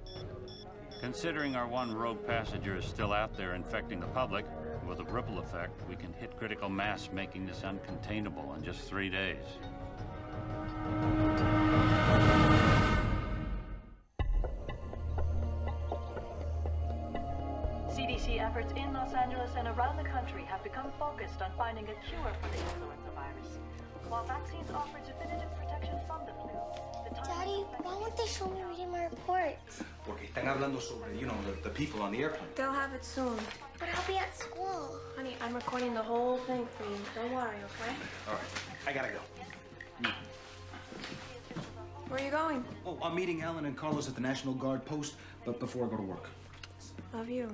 Considering our one rogue passenger is still out there infecting the public, with a ripple effect, we can hit critical mass, making this uncontainable in just 3 days. CDC efforts in Los Angeles and around the country have become focused on finding a cure for the influenza virus. While vaccines offer definitive protection from the flu, Daddy, why won't they show me reading my reports? Porque están hablando sobre, the people on the airplane. They'll have it soon. But I'll be at school. Honey, I'm recording the whole thing for you. Don't worry, okay? All right, I gotta go. Where are you going? Oh, I'm meeting Alan and Carlos at the National Guard post, but before I go to work. Love you.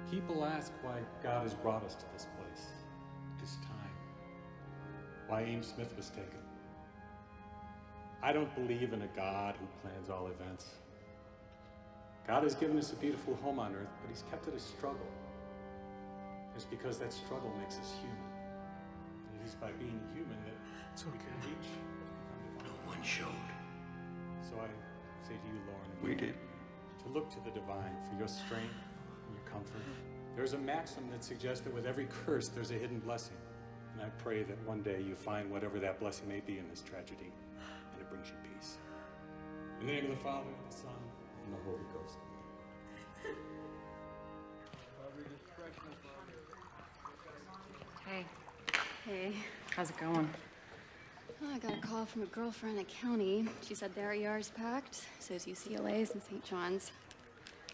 People ask why God has brought us to this place, this time, why Ames Smith was taken. I don't believe in a God who plans all events. God has given us a beautiful home on earth, but he's kept it a struggle. It's because that struggle makes us human. And it is by being human that we can reach. No one showed. So I say to you, Lauren, We did. to look to the divine for your strength and your comfort. There's a maxim that suggests that with every curse, there's a hidden blessing. And I pray that one day you find whatever that blessing may be in this tragedy, and it brings you peace. In the name of the Father, the Son, and the Holy Ghost. Hey, Hey. how's it going? Oh, I got a call from a girlfriend at County. She said their ER's packed, so's UCLA's and St. John's.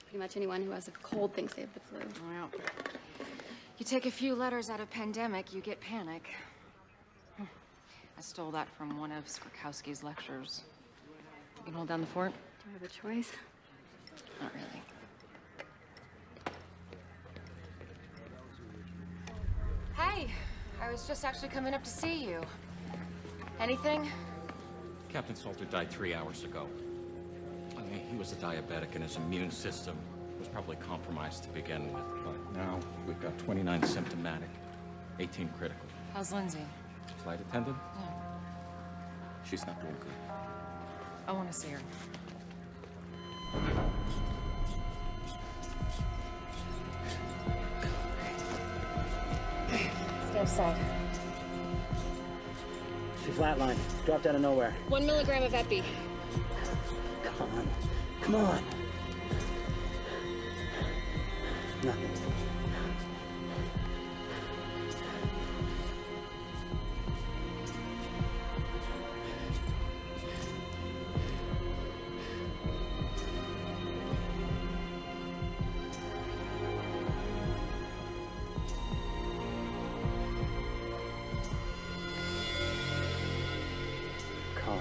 Pretty much anyone who has a cold thinks they have the flu. Well, you take a few letters out of pandemic, you get panic. I stole that from one of Skrzykowski's lectures. You can hold down the fort? Do I have a choice? Not really. Hey, I was just actually coming up to see you. Anything? Captain Salter died 3 hours ago. I mean, he was a diabetic and his immune system was probably compromised to begin with, but now we've got 29 symptomatic, 18 critical. How's Lindsay? Flight attendant? Yeah. She's not doing good. I want to see her. Stay aside. She flatlined. Dropped out of nowhere. 1 milligram of epi. Come on. Come on. Nothing. Colin.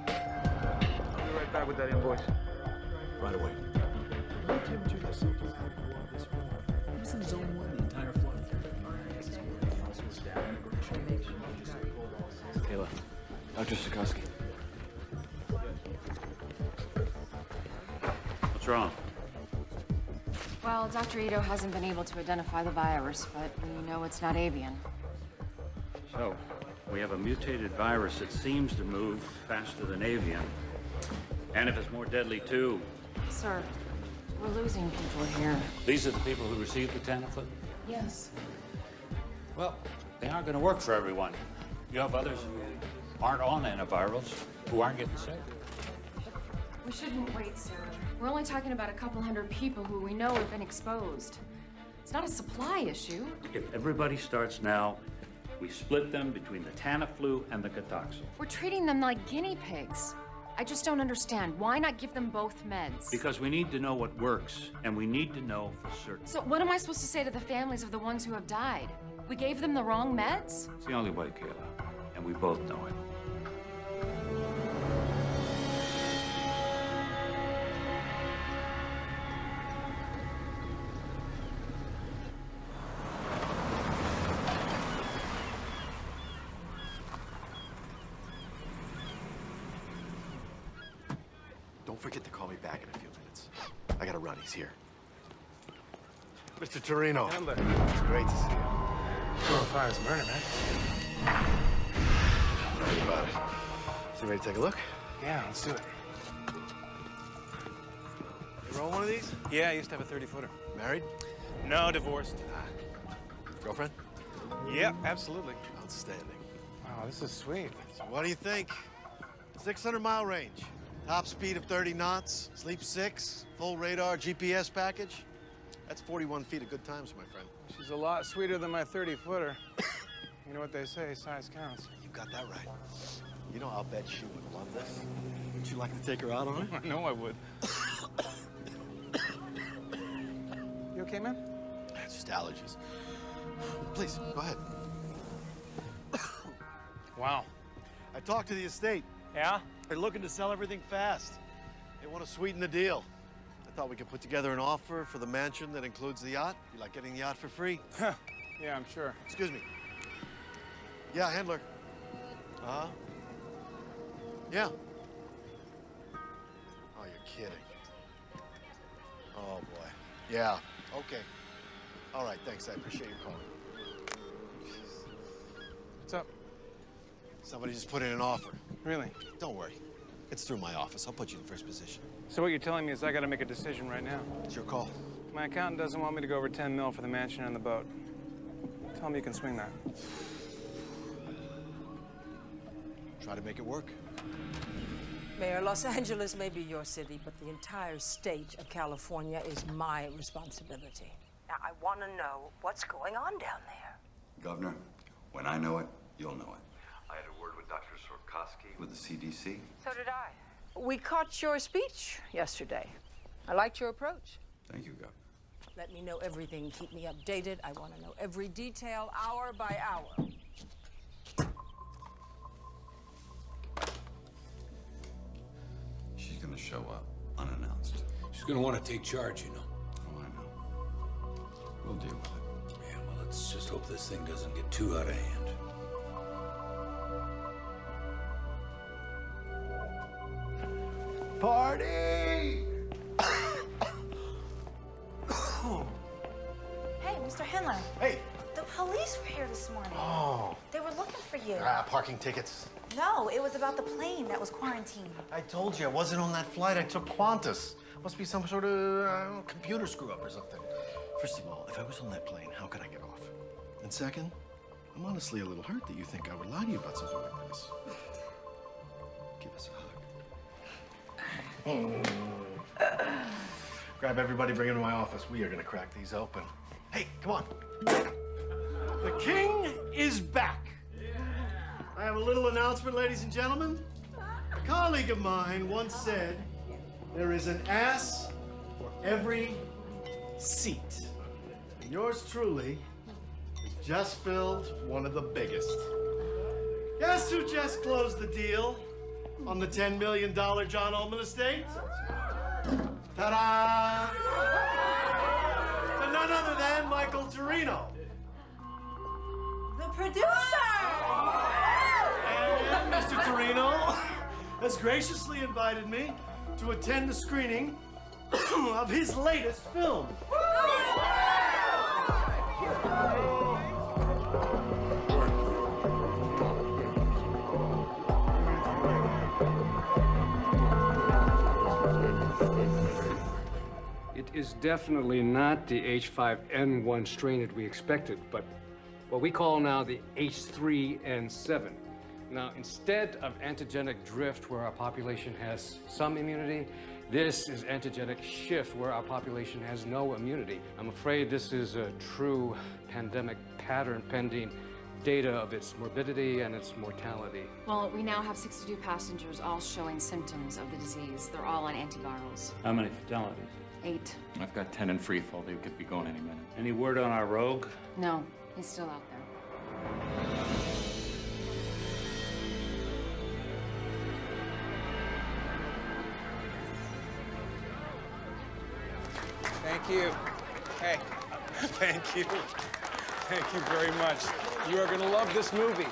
I'll be right back with that invoice. Right away. He's in zone 1 the entire flight. Kayla, Dr. Sikorsky. What's wrong? Well, Dr. Ito hasn't been able to identify the virus, but we know it's not avian. So, we have a mutated virus that seems to move faster than avian. And if it's more deadly, too. Sir, we're losing people here. These are the people who received the Tenaflet? Yes. Well, they aren't going to work for everyone. You have others? aren't on antivirals who aren't getting sick. We shouldn't wait, sir. We're only talking about a couple hundred people who we know have been exposed. It's not a supply issue. If everybody starts now, we split them between the Tamiflu and the Cotoxil. We're treating them like guinea pigs. I just don't understand. Why not give them both meds? Because we need to know what works, and we need to know for certain. So what am I supposed to say to the families of the ones who have died? We gave them the wrong meds? It's the only way, Kayla, and we both know it. Don't forget to call me back in a few minutes. I gotta run, he's here. Mr. Torino. It's great to see you. Fire's murder, man. Tell me about it. So you ready to take a look? Yeah, let's do it. You roll one of these? Yeah, I used to have a 30-footer. Married? No, divorced. Girlfriend? Yep, absolutely. Outstanding. Wow, this is sweet. So what do you think? 600-mile range. Top speed of 30 knots, sleep 6, full radar, GPS package. That's 41 feet of good times, my friend. She's a lot sweeter than my 30-footer. You know what they say, size counts. You got that right. You know, I'll bet she would love this. Would you like to take her out on it? I know I would. You okay, man? It's just allergies. Please, go ahead. Wow. I talked to the estate. Yeah? They're looking to sell everything fast. They want to sweeten the deal. I thought we could put together an offer for the mansion that includes the yacht. You like getting the yacht for free? Yeah, I'm sure. Excuse me. Yeah, handler. Uh-huh. Yeah. Oh, you're kidding. Oh, boy. Yeah, okay. All right, thanks. I appreciate your call. What's up? Somebody just put in an offer. Really? Don't worry. It's through my office. I'll put you in first position. So what you're telling me is I gotta make a decision right now. It's your call. My accountant doesn't want me to go over 10 mil for the mansion and the boat. Tell me you can swing that. Try to make it work. Mayor, Los Angeles may be your city, but the entire state of California is my responsibility. Now, I want to know what's going on down there. Governor, when I know it, you'll know it. I had a word with Dr. Sorkowski with the CDC. So did I. We caught your speech yesterday. I liked your approach. Thank you, Governor. Let me know everything. Keep me updated. I want to know every detail, hour by hour. She's gonna show up unannounced. She's gonna want to take charge, you know. Oh, I know. We'll deal with it. Yeah, well, let's just hope this thing doesn't get too out of hand. Party! Hey, Mr. Henler. Hey. The police were here this morning. Oh. They were looking for you. Parking tickets. No, it was about the plane that was quarantined. I told you, I wasn't on that flight. I took Qantas. Must be some sort of computer screw-up or something. First of all, if I was on that plane, how could I get off? And second, I'm honestly a little hurt that you think I would lie to you about something like this. Give us a hug. Grab everybody, bring them to my office. We are gonna crack these open. Hey, come on. The king is back. I have a little announcement, ladies and gentlemen. A colleague of mine once said, there is an ass for every seat. And yours truly has just filled one of the biggest. Guess who just closed the deal on the $10 million John Ullman estate? Ta-da! To none other than Michael Torino. The producer! And Mr. Torino has graciously invited me to attend the screening of his latest film. It is definitely not the H5N1 strain that we expected, but what we call now the H3N7. Now, instead of antigenic drift, where our population has some immunity, this is antigenic shift, where our population has no immunity. I'm afraid this is a true pandemic pattern pending data of its morbidity and its mortality. Well, we now have 62 passengers all showing symptoms of the disease. They're all on antivirals. How many fatalities? 8. I've got 10 in free fall. They could be going any minute. Any word on our rogue? No, he's still out there. Thank you. Hey, thank you. Thank you very much. You are gonna love this movie.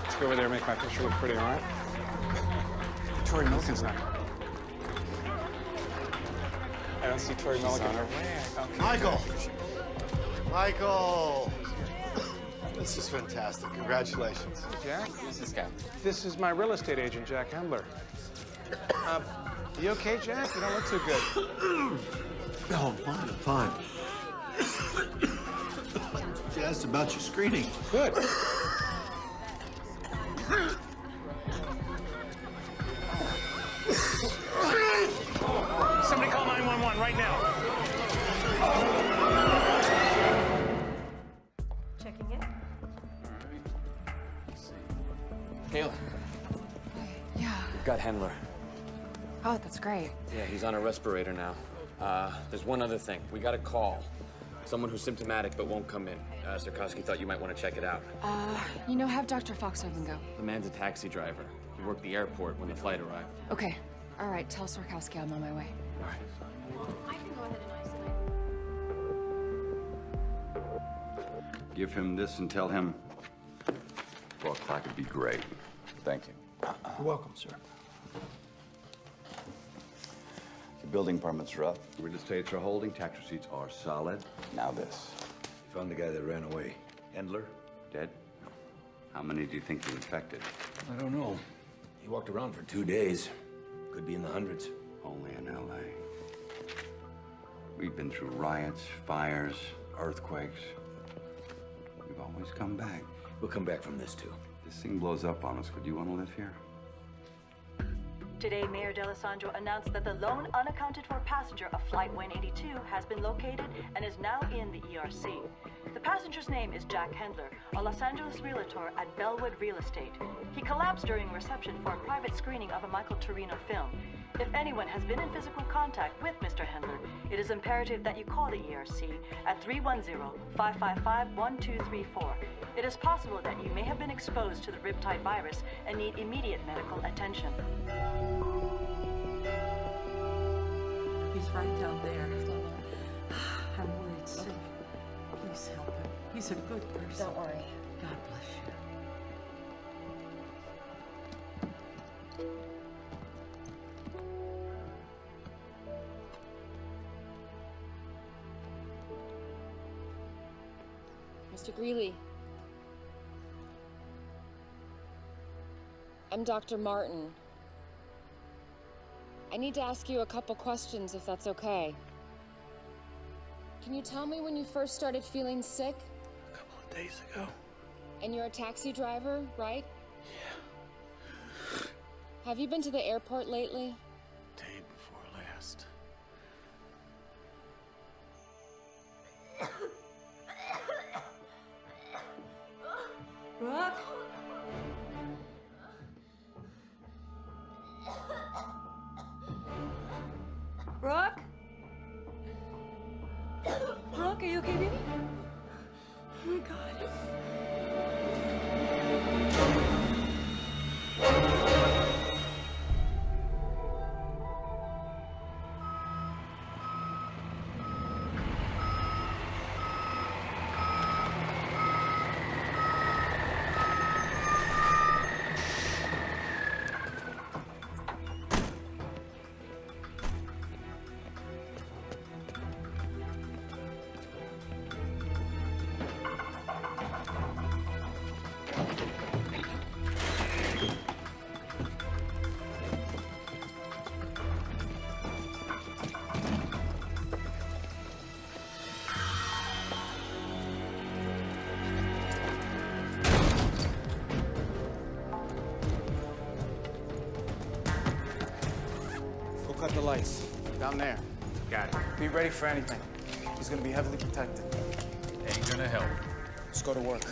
Let's go over there and make my picture look pretty, all right? Tori Milken's not. I don't see Tori Milken. On her way. Okay. Michael! Michael! This is fantastic. Congratulations. Jack? Who's this guy? This is my real estate agent, Jack Hembler. You okay, Jack? You don't look too good. No, I'm fine. You asked about your screening. Good. Somebody call 911 right now. Checking in. Kayla. Yeah. We've got Hendler. Oh, that's great. Yeah, he's on a respirator now. There's one other thing. We got a call. Someone who's symptomatic but won't come in. Sarkowski thought you might want to check it out. Have Dr. Foxhaven go. The man's a taxi driver. He worked the airport when the flight arrived. Okay. All right, tell Sarkowski I'm on my way. All right. I can go ahead and isolate. Give him this and tell him 4 o'clock would be great. Thank you. You're welcome, sir. The building permits are up. Real estates are holding. Tax receipts are solid. Now this. Found the guy that ran away. Endler, dead? How many do you think he infected? I don't know. He walked around for 2 days. Could be in the hundreds. Only in L.A. We've been through riots, fires, earthquakes. We've always come back. We'll come back from this, too. This thing blows up on us. Would you want to live here? Today, Mayor D'Alessandro announced that the lone unaccounted-for passenger of Flight 182 has been located and is now in the ERC. The passenger's name is Jack Hendler, a Los Angeles realtor at Bellwood Real Estate. He collapsed during a reception for a private screening of a Michael Torino film. If anyone has been in physical contact with Mr. Hendler, it is imperative that you call the ERC at 310-555-1234. It is possible that you may have been exposed to the riptide virus and need immediate medical attention. He's right down there. I'm worried sick. Please help him. He's a good person. Don't worry. God bless you. Mr. Greeley. I'm Dr. Martin. I need to ask you a couple questions, if that's okay. Can you tell me when you first started feeling sick? A couple of days ago. And you're a taxi driver, right? Yeah. Have you been to the airport lately? Day before last. Brooke? Brooke? Brooke, are you okay, baby? Oh my God. the lights. Down there. Got it. Be ready for anything. He's gonna be heavily protected. Ain't gonna help. Let's go to work.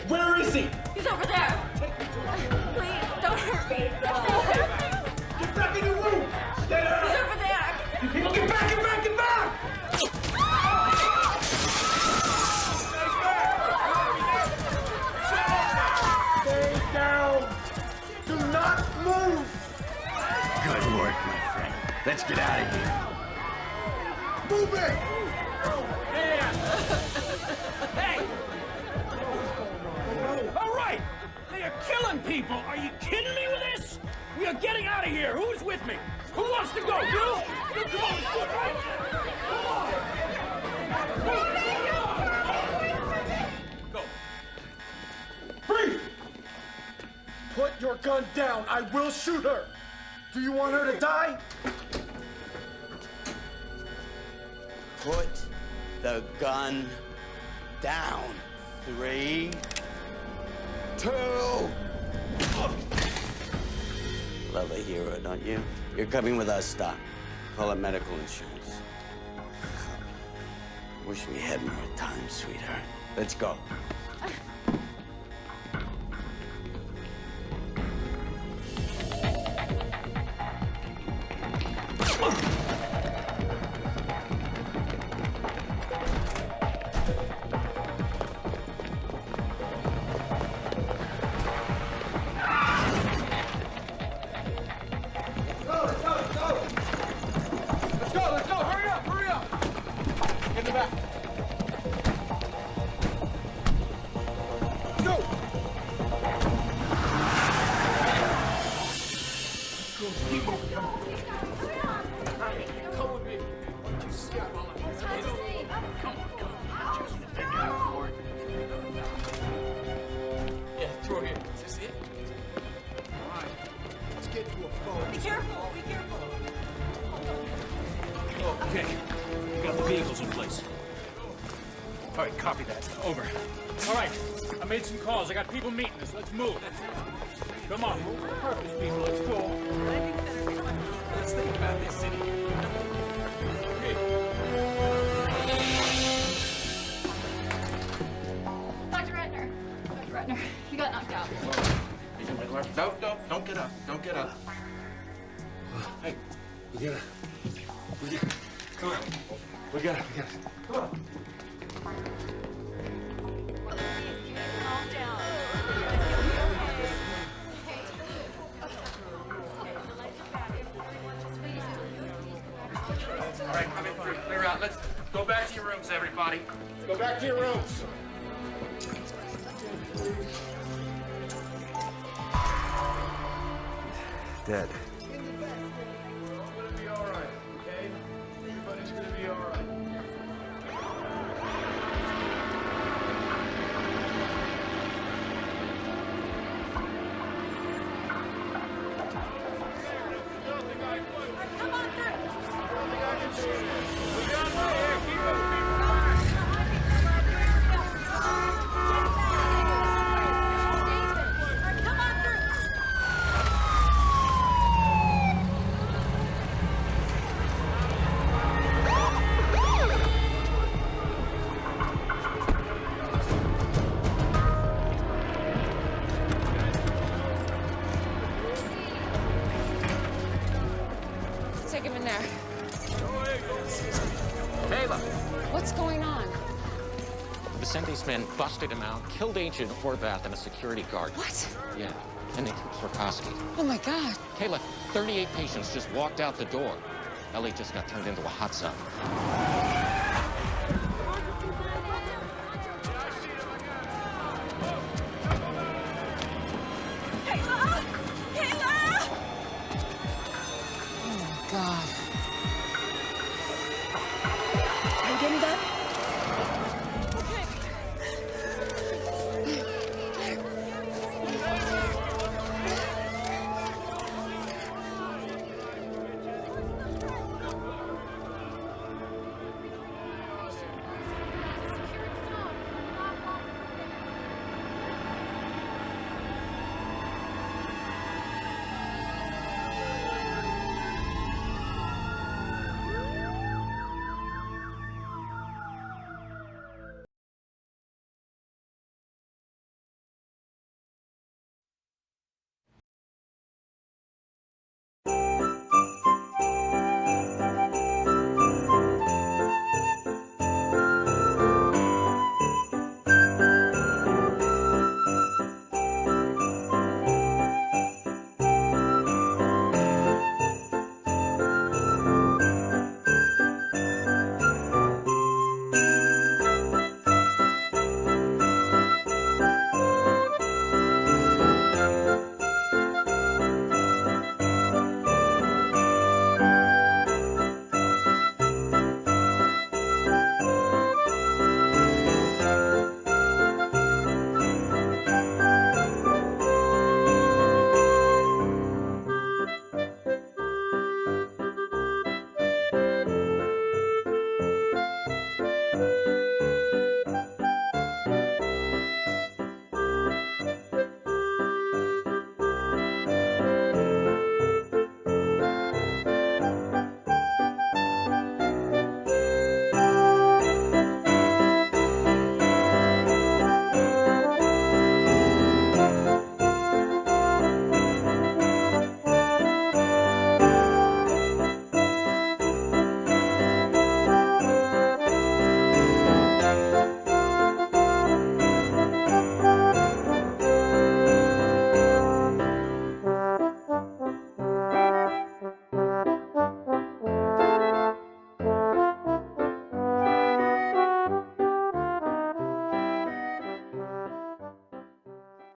Where is he? He's over there. Please, don't hurt me. Get back in your room! Stay there! He's over there. Get back, get back, get back! Stay down! Do not move! Good work, my friend. Let's get out of here. Move it! Hey! All right! They are killing people! Are you kidding me with this? We are getting out of here! Who's with me? Who wants to go? You? Come on! Go! Freeze! Put your gun down. I will shoot her. Do you want her to die? Put the gun down. 3, 2. Love a hero, don't you? You're coming with us, Doc. Call it medical insurance. Wish we had more time, sweetheart. Let's go. I got people meeting us. Let's move. Come on, move with purpose, people. Let's go. Let's think about this city. Dr. Ratner, you got knocked out. No, don't get up. Don't get up. Hey, we gotta. Come on. We gotta. Come on. All right, come in through. Clear out. Let's go back to your rooms, everybody. Go back to your rooms. Dead. Everybody's gonna be all right, okay? Everybody's gonna be all right. What's going on? Vicente's men busted him out, killed Agent Horvath and a security guard. What? Yeah, and they took Swarkowski. Oh my God. Kayla, 38 patients just walked out the door. Ellie just got turned into a hot zone. Kayla! Kayla! Oh my God. Are you getting that?